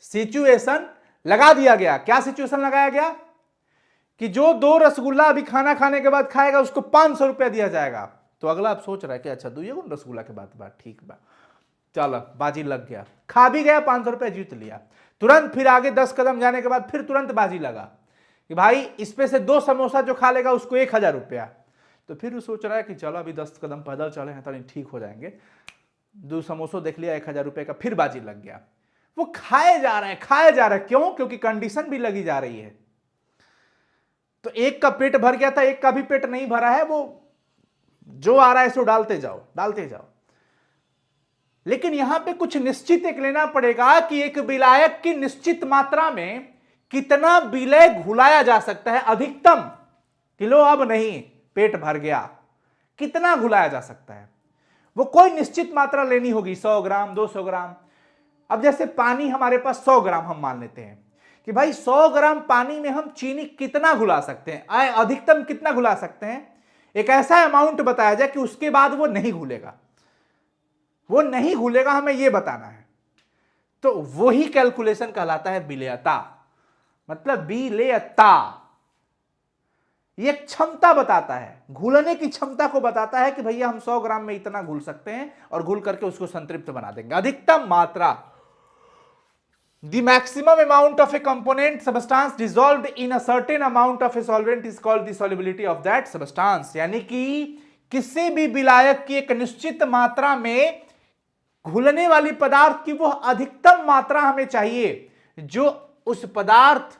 सिचुएशन लगा दिया गया। क्या सिचुएशन लगाया गया कि जो 2 रसगुल्ला अभी खाना खाने के बाद खाएगा उसको 500 रुपया दिया जाएगा। तो अगला आप सोच रहा है कि अच्छा 2 रसगुल्ला के बाद बात ठीक बा, चलो बाजी लग गया, खा भी गया, 500 रुपया जीत लिया। तुरंत फिर आगे 10 कदम जाने के बाद फिर तुरंत बाजी लगा कि भाई इसमें से 2 समोसा जो खा लेगा उसको 1000 रुपया। तो फिर वो सोच रहा है कि चलो अभी 10 कदम पैदल चले हैं तो ठीक हो जाएंगे। 2 समोसों देख लिया, 1000 रुपये का, फिर बाजी लग गया। वो खाए जा रहे हैं, खाए जा रहे हैं, क्यों? क्योंकि कंडीशन भी लगी जा रही है। तो एक का पेट भर गया था, एक का भी पेट नहीं भरा है, वो जो आ रहा है सो डालते जाओ, डालते जाओ। लेकिन यहां पे कुछ निश्चित एक लेना पड़ेगा कि एक विलायक की निश्चित मात्रा में कितना विलय घुलाया जा सकता है। अधिकतम किलो अब नहीं, पेट भर गया, कितना घुलाया जा सकता है, वो कोई निश्चित मात्रा लेनी होगी। 100 ग्राम, 200 ग्राम। अब जैसे पानी हमारे पास 100 ग्राम हम मान लेते हैं कि भाई 100 ग्राम पानी में हम चीनी कितना घुला सकते हैं, अधिकतम कितना घुला सकते हैं। एक ऐसा अमाउंट बताया जाए कि उसके बाद वो नहीं घुलेगा, वो नहीं घुलेगा, हमें यह बताना है। तो वही कैलकुलेशन कहलाता है विलेयता। मतलब विलेयता ये क्षमता बताता है, घुलने की क्षमता को बताता है कि भैया हम 100 ग्राम में इतना घुल सकते हैं और घुल करके उसको संतृप्त बना देंगे। अधिकतम मात्रा, the maximum amount of a component substance dissolved in a certain amount of a solvent is called the solubility of that substance। यानी कि किसी भी विलायक की एक निश्चित मात्रा में घुलने वाली पदार्थ की वो अधिकतम मात्रा हमें चाहिए जो उस पदार्थ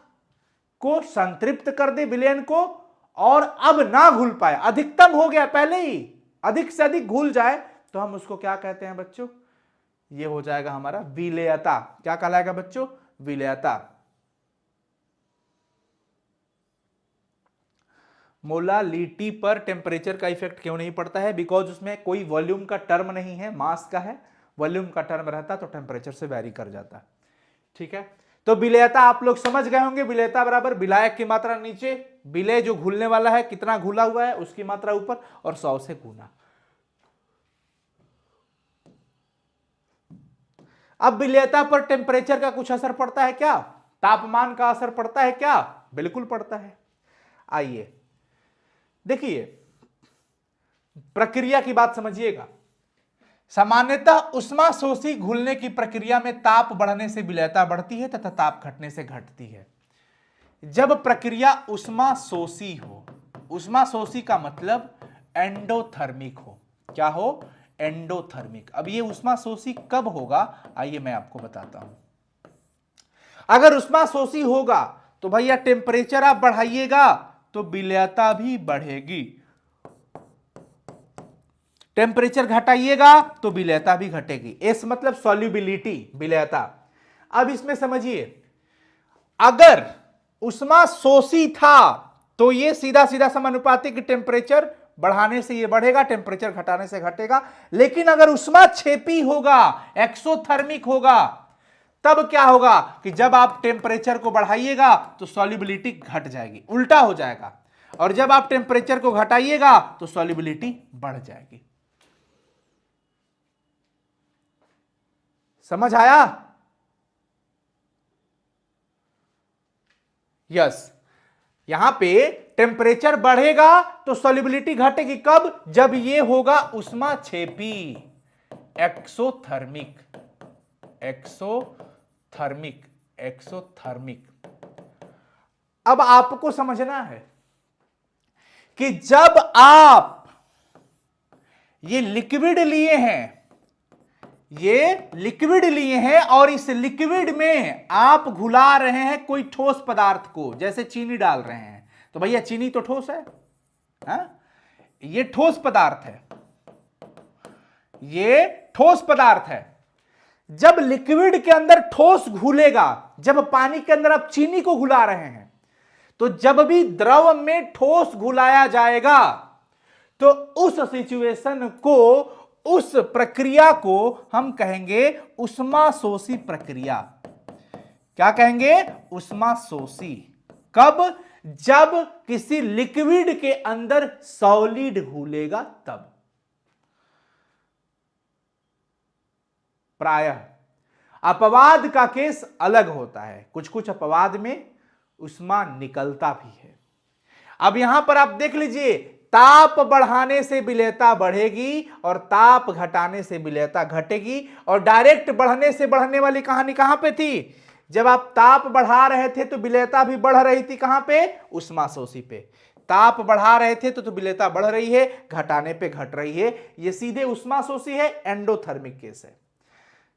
को संतृप्त कर दे, विलयन को, और अब ना घुल पाए। अधिकतम हो गया पहले ही, अधिक से अधिक घुल जाए तो हम उसको क्या कहते हैं बच्चों? ये हो जाएगा हमारा विलेयता। क्या कहलाएगा बच्चों? विलेयता। मोलालिटी पर टेम्परेचर का इफेक्ट क्यों नहीं पड़ता है? बिकॉज उसमें कोई वॉल्यूम का टर्म नहीं है, मास का है। वॉल्यूम का टर्म रहता तो टेम्परेचर से वैरी कर जाता। ठीक है, तो विलेयता आप लोग समझ गए होंगे। विलेयता बराबर विलायक की मात्रा नीचे, विलय जो घुलने वाला है कितना घुला हुआ है उसकी मात्रा ऊपर, और 100 से गुना। अब विलेयता पर टेम्परेचर का कुछ असर पड़ता है क्या? तापमान का असर पड़ता है क्या? बिल्कुल पड़ता है। आइए देखिए, प्रक्रिया की बात समझिएगा। सामान्यतः उष्माशोषी घुलने की प्रक्रिया में ताप बढ़ने से विलेयता बढ़ती है तथा ताप घटने से घटती है। जब प्रक्रिया उष्माशोषी हो, उष्माशोषी का मतलब एंडोथर्मिक हो। क्या हो? एंडोथर्मिक। अब ये उष्माशोषी कब होगा, आइए मैं आपको बताता हूं। अगर उष्माशोषी होगा तो भैया टेम्परेचर आप बढ़ाइएगा तो विलेयता भी बढ़ेगी, टेम्परेचर घटाइएगा तो विलेयता भी घटेगी। एस मतलब सॉल्युबिलिटी, विलेयता। अब इसमें समझिए, अगर उष्माशोषी था तो ये सीधा सीधा समानुपातिक, टेम्परेचर बढ़ाने से ये बढ़ेगा, टेम्परेचर घटाने से घटेगा। लेकिन अगर उष्माक्षेपी होगा, एक्सोथर्मिक होगा, तब क्या होगा कि जब आप टेम्परेचर को बढ़ाइएगा तो सॉल्युबिलिटी घट जाएगी, उल्टा हो जाएगा। और जब आप टेम्परेचर को घटाइएगा तो सॉल्युबिलिटी बढ़ जाएगी। समझ आया? यस। यहां पे टेम्परेचर बढ़ेगा तो सॉल्युबिलिटी घटेगी। कब? जब ये होगा उष्माक्षेपी, एक्सोथर्मिक, एक्सोथर्मिक, एक्सोथर्मिक। अब आपको समझना है कि जब आप ये लिक्विड लिए हैं, ये लिक्विड लिए हैं और इस लिक्विड में आप घुला रहे हैं कोई ठोस पदार्थ को, जैसे चीनी डाल रहे हैं, तो भैया चीनी तो ठोस है, हा? ये ठोस पदार्थ है, ये ठोस पदार्थ है। जब लिक्विड के अंदर ठोस घुलेगा, जब पानी के अंदर आप चीनी को घुला रहे हैं, तो जब भी द्रव में ठोस घुलाया जाएगा तो उस सिचुएशन को, उस प्रक्रिया को हम कहेंगे ऊष्माशोषी प्रक्रिया। क्या कहेंगे? ऊष्माशोषी। कब? जब किसी लिक्विड के अंदर सॉलिड घुलेगा तब। प्रायः अपवाद का केस अलग होता है, कुछ कुछ अपवाद में ऊष्मा निकलता भी है। अब यहां पर आप देख लीजिए, ताप बढ़ाने से विलेयता बढ़ेगी और ताप घटाने से विलेयता घटेगी। और डायरेक्ट बढ़ने से बढ़ने वाली कहानी कहां पे थी? जब आप ताप बढ़ा रहे थे तो विलेयता भी बढ़ रही थी। कहां पे? ऊष्माशोषी पे। ताप बढ़ा रहे थे तो विलेयता बढ़ रही है, घटाने पे घट रही है। यह सीधे ऊष्माशोषी है, एंडोथर्मिक केस है।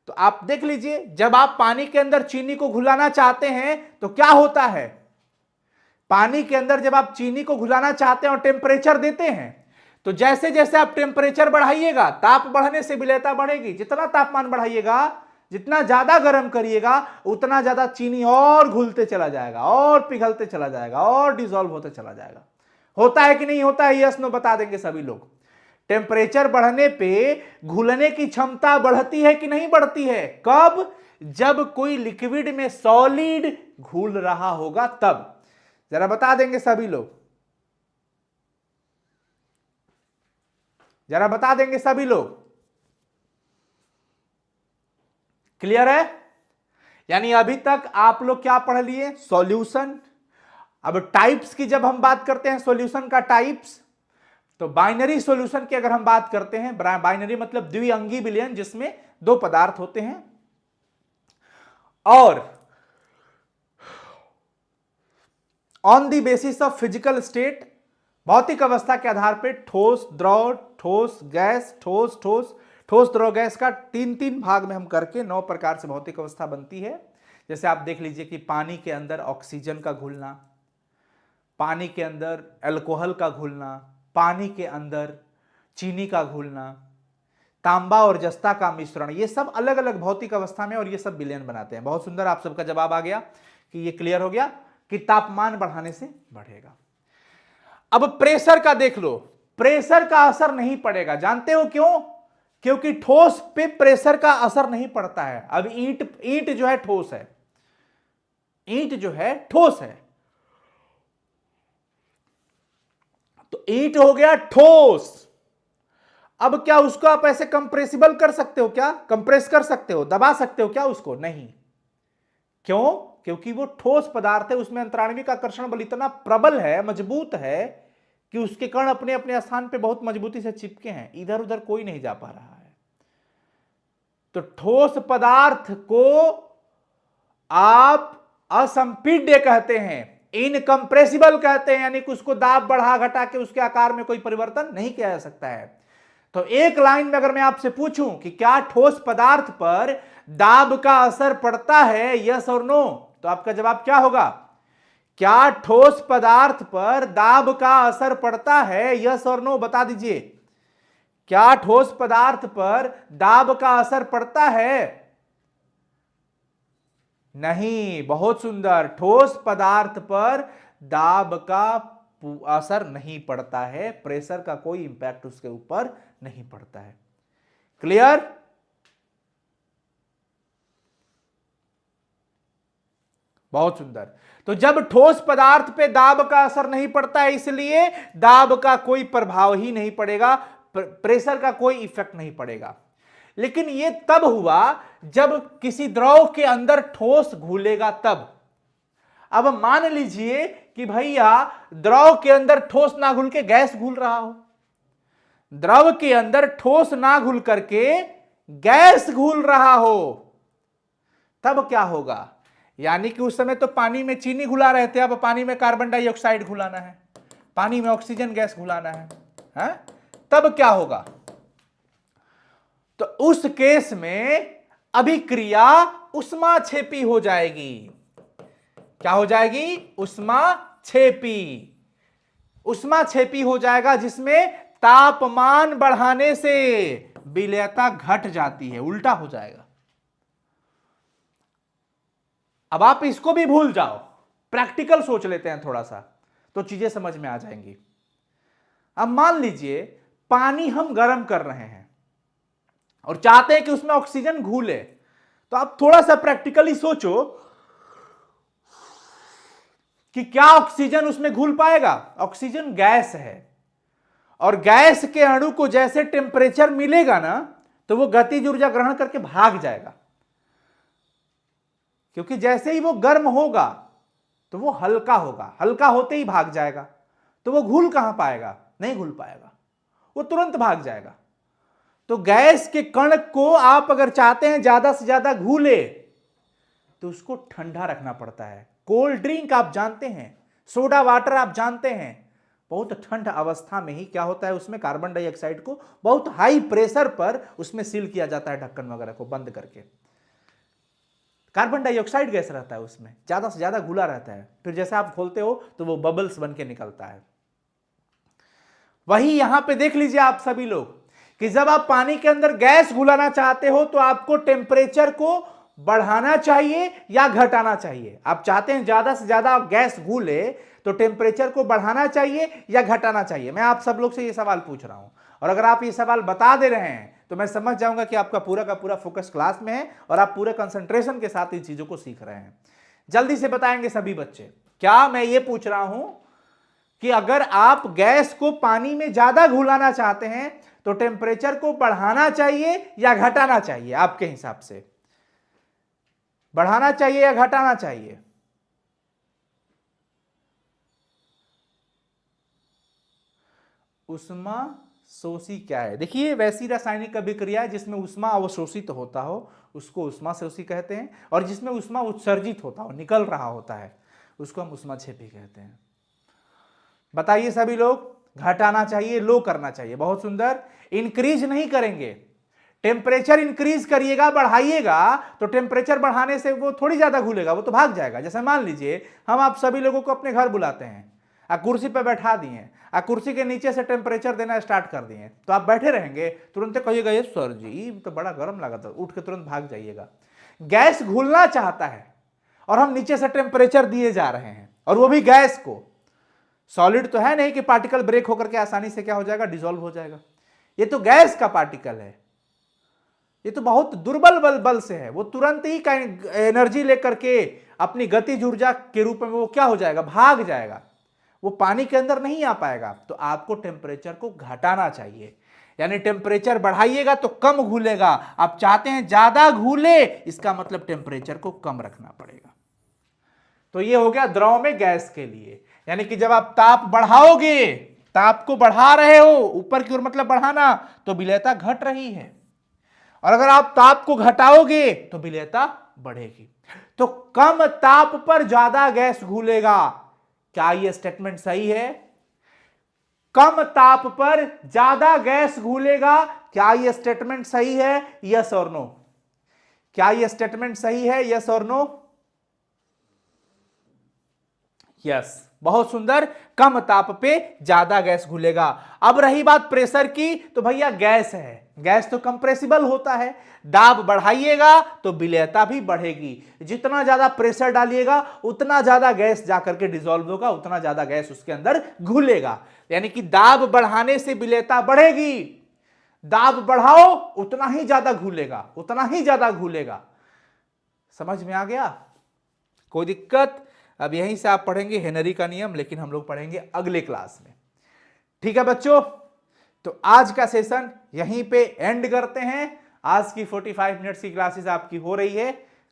तो आप देख लीजिए, जब आप पानी के अंदर चीनी को घुलाना चाहते हैं तो क्या होता है? पानी के अंदर जब आप चीनी को घुलाना चाहते हैं और टेम्परेचर देते हैं, तो जैसे जैसे आप टेम्परेचर बढ़ाइएगा, ताप बढ़ने से विलेयता बढ़ेगी। जितना तापमान बढ़ाइएगा, जितना ज्यादा गर्म करिएगा, उतना ज्यादा चीनी और घुलते चला जाएगा, और पिघलते चला जाएगा, और डिसॉल्व होते चला जाएगा। होता है कि नहीं होता है? यस नो बता देंगे सभी लोग। टेम्परेचर बढ़ने पे घुलने की क्षमता बढ़ती है कि नहीं बढ़ती है? कब? जब कोई लिक्विड में सॉलिड घुल रहा होगा तब। जरा बता देंगे सभी लोग, जरा बता देंगे सभी लोग। क्लियर है? यानी अभी तक आप लोग क्या पढ़ लिए? सॉल्यूशन। अब टाइप्स की जब हम बात करते हैं, सॉल्यूशन का टाइप्स, तो बाइनरी सॉल्यूशन की अगर हम बात करते हैं, बाइनरी मतलब द्विअंगी विलयन, जिसमें दो पदार्थ होते हैं, और on the basis of physical state, भौतिक अवस्था के आधार पर ठोस, द्रव, ठोस, गैस, ठोस, ठोस, ठोस, द्रव, गैस का तीन तीन भाग में हम करके 9 प्रकार से भौतिक अवस्था बनती है। जैसे आप देख लीजिए कि पानी के अंदर ऑक्सीजन का घुलना, पानी के अंदर अल्कोहल का घुलना, पानी के अंदर चीनी का घुलना, तांबा और जस्ता का मिश्रण, ये सब अलग अलग भौतिक अवस्था में, और ये सब विलयन बनाते हैं। बहुत सुंदर, आप सबका जवाब आ गया कि ये क्लियर हो गया कि तापमान बढ़ाने से बढ़ेगा। अब प्रेशर का देख लो, प्रेशर का असर नहीं पड़ेगा। जानते हो क्यों? क्योंकि ठोस पे प्रेशर का असर नहीं पड़ता है। अब ईंट जो है ठोस है, ईंट जो है ठोस है, तो ईंट हो गया ठोस। अब क्या उसको आप ऐसे कंप्रेसिबल कर सकते हो? क्या कंप्रेस कर सकते हो, दबा सकते हो क्या उसको? नहीं। क्यों? क्योंकि वो ठोस पदार्थ है, उसमें अंतराणविक आकर्षण बल इतना प्रबल है, मजबूत है, कि उसके कण अपने अपने स्थान पे बहुत मजबूती से चिपके हैं, इधर उधर कोई नहीं जा पा रहा है। तो ठोस पदार्थ को आप असंपीड्य कहते हैं, इनकंप्रेसिबल कहते हैं, यानी कि उसको दाब बढ़ा घटा के उसके आकार में कोई परिवर्तन नहीं किया जा सकता है। तो एक लाइन में अगर मैं आपसे पूछूं कि क्या ठोस पदार्थ पर दाब का असर पड़ता है, यस और नो, तो आपका जवाब क्या होगा? क्या ठोस पदार्थ पर दाब का असर पड़ता है, यस और नो, बता दीजिए। क्या ठोस पदार्थ पर दाब का असर पड़ता है? नहीं। बहुत सुंदर, ठोस पदार्थ पर दाब का असर नहीं पड़ता है, प्रेशर का कोई इंपैक्ट उसके ऊपर नहीं पड़ता है। क्लियर? बहुत सुंदर। तो जब ठोस पदार्थ पे दाब का असर नहीं पड़ता है, इसलिए दाब का कोई प्रभाव ही नहीं पड़ेगा, प्रेशर का कोई इफेक्ट नहीं पड़ेगा। लेकिन यह तब हुआ जब किसी द्रव के अंदर ठोस घुलेगा तब। अब मान लीजिए कि भैया द्रव के अंदर ठोस ना घुल के गैस घुल रहा हो, द्रव के अंदर ठोस ना घुल करके गैस घुल रहा हो, तब क्या होगा? यानी कि उस समय तो पानी में चीनी घुला रहे थे, अब पानी में कार्बन डाइऑक्साइड घुलाना है, पानी में ऑक्सीजन गैस घुलाना है? तब क्या होगा? तो उस केस में अभिक्रिया ऊष्माक्षेपी हो जाएगी। क्या हो जाएगी? ऊष्माक्षेपी। ऊष्माक्षेपी हो जाएगा, जिसमें तापमान बढ़ाने से विलेयता घट जाती है, उल्टा हो जाएगा। अब आप इसको भी भूल जाओ, प्रैक्टिकल सोच लेते हैं थोड़ा सा, तो चीजें समझ में आ जाएंगी। अब मान लीजिए पानी हम गर्म कर रहे हैं और चाहते हैं कि उसमें ऑक्सीजन घुले, तो आप थोड़ा सा प्रैक्टिकली सोचो कि क्या ऑक्सीजन उसमें घुल पाएगा? ऑक्सीजन गैस है, और गैस के अणु को जैसे टेम्परेचर मिलेगा ना, तो वो गतिज ऊर्जा ग्रहण करके भाग जाएगा, क्योंकि जैसे ही वो गर्म होगा तो वो हल्का होगा, हल्का होते ही भाग जाएगा। तो वो घुल कहां पाएगा? नहीं घुल पाएगा, वो तुरंत भाग जाएगा। तो गैस के कण को आप अगर चाहते हैं ज्यादा से ज्यादा घुले, तो उसको ठंडा रखना पड़ता है। कोल्ड ड्रिंक आप जानते हैं, सोडा वाटर आप जानते हैं, बहुत ठंड अवस्था में ही क्या होता है, उसमें कार्बन डाइऑक्साइड को बहुत हाई प्रेशर पर उसमें सील किया जाता है, ढक्कन वगैरह को बंद करके। कार्बन डाइऑक्साइड गैस रहता है उसमें, ज्यादा से ज्यादा घुला रहता है, फिर जैसे आप खोलते हो तो वो बबल्स बन के निकलता है। वही यहां पे देख लीजिए आप सभी लोग कि जब आप पानी के अंदर गैस घुलाना चाहते हो तो आपको टेम्परेचर को बढ़ाना चाहिए या घटाना चाहिए? आप चाहते हैं ज्यादा से ज्यादा गैस घुले, तो टेम्परेचर को बढ़ाना चाहिए या घटाना चाहिए? मैं आप सब लोग से ये सवाल पूछ रहा हूं, और अगर आप ये सवाल बता दे रहे हैं तो मैं समझ जाऊंगा कि आपका पूरा का पूरा फोकस क्लास में है और आप पूरे कंसंट्रेशन के साथ इन चीजों को सीख रहे हैं। जल्दी से बताएंगे सभी बच्चे। क्या मैं ये पूछ रहा हूं कि अगर आप गैस को पानी में ज्यादा घुलाना चाहते हैं तो टेम्परेचर को बढ़ाना चाहिए या घटाना चाहिए? आपके हिसाब से बढ़ाना चाहिए या घटाना चाहिए? उष्मा शोषी क्या है? देखिए, वैसी रासायनिक अभिक्रिया है जिसमें उष्मा अवशोषित होता हो उसको उष्मा शोषी कहते हैं, और जिसमें उष्मा उत्सर्जित होता हो, निकल रहा होता है, उसको हम उष्माक्षेपी कहते हैं। बताइए सभी लोग, घटाना चाहिए, लो करना चाहिए? बहुत सुंदर। इंक्रीज नहीं करेंगे, टेम्परेचर इंक्रीज करिएगा, बढ़ाइएगा, तो टेम्परेचर बढ़ाने से वो थोड़ी ज्यादा घुलेगा, वो तो भाग जाएगा। जैसे मान लीजिए हम आप सभी लोगों को अपने घर बुलाते हैं, कुर्सी पर बैठा दिए, कुर्सी के नीचे से टेम्परेचर देना स्टार्ट कर दिए, तो आप बैठे रहेंगे, तुरंत कहिएगा ये सर जी तो बड़ा गर्म लगा था, उठ के तुरंत भाग जाइएगा। गैस घुलना चाहता है और हम नीचे से टेम्परेचर दिए जा रहे हैं, और वो भी गैस को। सॉलिड तो है नहीं कि पार्टिकल ब्रेक होकर के आसानी से क्या हो जाएगा, डिसॉल्व हो जाएगा। ये तो गैस का पार्टिकल है, ये तो बहुत दुर्बल बल से है, वो तुरंत ही एनर्जी लेकर के अपनी गतिज ऊर्जा के रूप में वो क्या हो जाएगा, भाग जाएगा, वो पानी के अंदर नहीं आ पाएगा। तो आपको टेम्परेचर को घटाना चाहिए, यानी टेम्परेचर बढ़ाइएगा तो कम घुलेगा। आप चाहते हैं ज्यादा घुले, इसका मतलब टेम्परेचर को कम रखना पड़ेगा। तो ये हो गया द्रव में गैस के लिए, यानी कि जब आप ताप बढ़ाओगे, ताप को बढ़ा रहे हो ऊपर की ओर, मतलब बढ़ाना, तो विलेयता घट रही है, और अगर आप ताप को घटाओगे तो विलेयता बढ़ेगी। तो कम ताप पर ज्यादा गैस घुलेगा। क्या यह स्टेटमेंट सही है? कम ताप पर ज्यादा गैस घुलेगा, क्या यह स्टेटमेंट सही है? यस और नो? क्या यह स्टेटमेंट सही है? यस और नो? यस, बहुत सुंदर। कम ताप पे ज्यादा गैस घुलेगा। अब रही बात प्रेशर की, तो भैया गैस है, गैस तो कंप्रेसिबल होता है, दाब बढ़ाइएगा तो विलेयता भी बढ़ेगी। जितना ज्यादा प्रेशर डालिएगा उतना ज्यादा गैस जाकर के डिसॉल्व होगा, उतना ज्यादा गैस उसके अंदर घुलेगा। यानी कि दाब बढ़ाने से विलेयता बढ़ेगी, दाब बढ़ाओ उतना ही ज्यादा घुलेगा, उतना ही ज्यादा घुलेगा। समझ में आ गया? कोई दिक्कत? अब यहीं से आप पढ़ेंगे हेनरी का नियम, लेकिन हम लोग पढ़ेंगे अगले क्लास में। ठीक है बच्चों, तो आज का सेशन यहीं पे एंड करते हैं। आज की 45 मिनट्स की क्लासेस आपकी हो रही है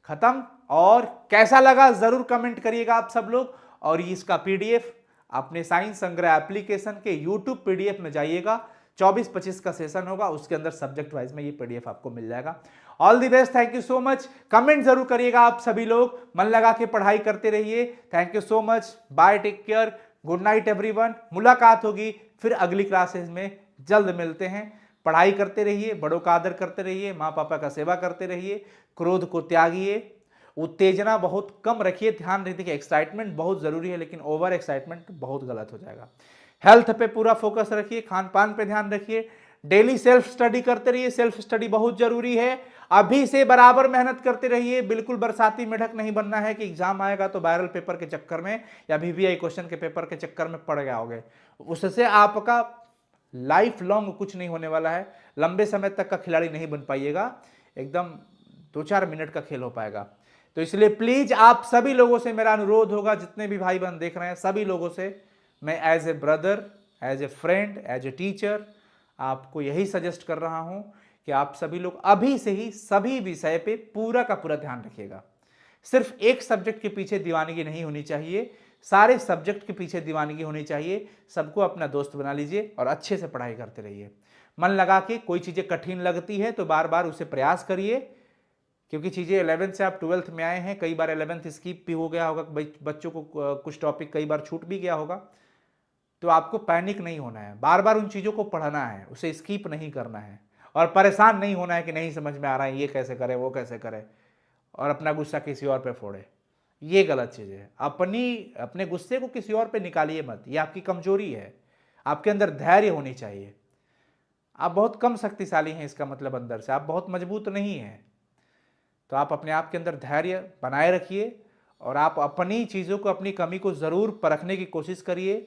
खत्म, और कैसा लगा जरूर कमेंट करिएगा आप सब लोग। और इसका पीडीएफ अपने साइंस संग्रह एप्लीकेशन के यूट्यूब पीडीएफ में जाइएगा, 24-25 का सेशन होगा, उसके अंदर सब्जेक्ट वाइज में ये पीडीएफ आपको मिल जाएगा। All the best, thank you so much. Comment जरूर करिएगा आप सभी लोग, मन लगा के पढ़ाई करते रहिए। Thank you so much, bye, take care, good night everyone. मुलाकात होगी फिर अगली क्लासेस में, जल्द मिलते हैं। पढ़ाई करते रहिए, बड़ों का आदर करते रहिए, माँ पापा का सेवा करते रहिए, क्रोध को त्यागिए, उत्तेजना बहुत कम रखिए। ध्यान रखिए कि एक्साइटमेंट बहुत जरूरी है, लेकिन ओवर एक्साइटमेंट बहुत गलत हो जाएगा। हेल्थ पे पूरा फोकस रखिए, खान पान पे ध्यान रखिए, डेली सेल्फ स्टडी करते रहिए, सेल्फ स्टडी बहुत जरूरी है। अभी से बराबर मेहनत करते रहिए, बिल्कुल बरसाती मेढक नहीं बनना है कि एग्जाम आएगा तो वायरल पेपर के चक्कर में या वीवीआई क्वेश्चन के पेपर के चक्कर में पड़ जाओगे। उससे आपका लाइफ लॉन्ग कुछ नहीं होने वाला है, लंबे समय तक का खिलाड़ी नहीं बन पाइएगा, एकदम 2-4 मिनट का खेल हो पाएगा। तो इसलिए प्लीज आप सभी लोगों से मेरा अनुरोध होगा, जितने भी भाई बहन देख रहे हैं सभी लोगों से मैं as a brother, as a friend, as a teacher आपको यही सजेस्ट कर रहा हूं कि आप सभी लोग अभी से ही सभी विषय पे पूरा का पूरा ध्यान रखिएगा। सिर्फ एक सब्जेक्ट के पीछे दीवानगी नहीं होनी चाहिए, सारे सब्जेक्ट के पीछे दीवानगी होनी चाहिए। सबको अपना दोस्त बना लीजिए और अच्छे से पढ़ाई करते रहिए, मन लगा के। कोई चीज़ें कठिन लगती है तो बार बार उसे प्रयास करिए, क्योंकि चीज़ें 11th से आप 12th में आए हैं, कई बार 11th स्किप भी हो गया होगा, बच्चों को कुछ टॉपिक कई बार छूट भी गया होगा। तो आपको पैनिक नहीं होना है, बार बार उन चीज़ों को पढ़ना है, उसे स्किप नहीं करना है और परेशान नहीं होना है कि नहीं समझ में आ रहा है, ये कैसे करें वो कैसे करें, और अपना गुस्सा किसी और पे फोड़े। ये गलत चीज़ है। अपने गुस्से को किसी और पे निकालिए मत, ये आपकी कमजोरी है। आपके अंदर धैर्य होनी चाहिए। आप बहुत कम शक्तिशाली हैं, इसका मतलब अंदर से आप बहुत मजबूत नहीं हैं। तो आप अपने आप के अंदर धैर्य बनाए रखिए और आप अपनी चीज़ों को, अपनी कमी को ज़रूर परखने की कोशिश करिए।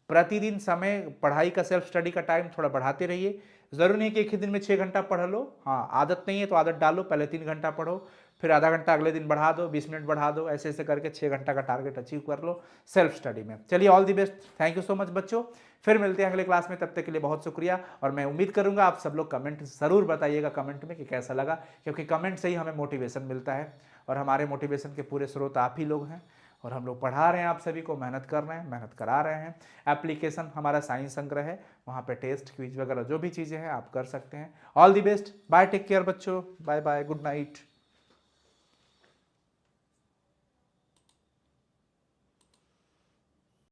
प्रतिदिन समय पढ़ाई का, सेल्फ स्टडी का टाइम थोड़ा बढ़ाते रहिए। ज़रूरी नहीं कि एक ही दिन में 6 घंटा पढ़ लो, हाँ आदत नहीं है तो आदत डालो, पहले 3 घंटा पढ़ो, फिर आधा घंटा अगले दिन बढ़ा दो, 20 मिनट बढ़ा दो, ऐसे ऐसे करके 6 घंटा का टारगेट अचीव कर लो सेल्फ स्टडी में। चलिए, all the best, thank you so much बच्चों। फिर मिलते हैं अगले क्लास में, तब तक के लिए बहुत शुक्रिया। और मैं उम्मीद करूंगा आप सब लोग कमेंट ज़रूर बताइएगा कमेंट में कि कैसा लगा, क्योंकि कमेंट से ही हमें मोटिवेशन मिलता है और हमारे मोटिवेशन के पूरे स्रोत आप ही लोग हैं। और हम लोग पढ़ा रहे हैं आप सभी को, मेहनत कर रहे हैं, मेहनत करा रहे हैं। एप्लीकेशन हमारा साइंस संग्रह है, वहाँ पे टेस्ट, क्विज वगैरह जो भी चीज़ें हैं आप कर सकते हैं। All the best, bye, take care बच्चों, बाय बाय, गुड नाइट।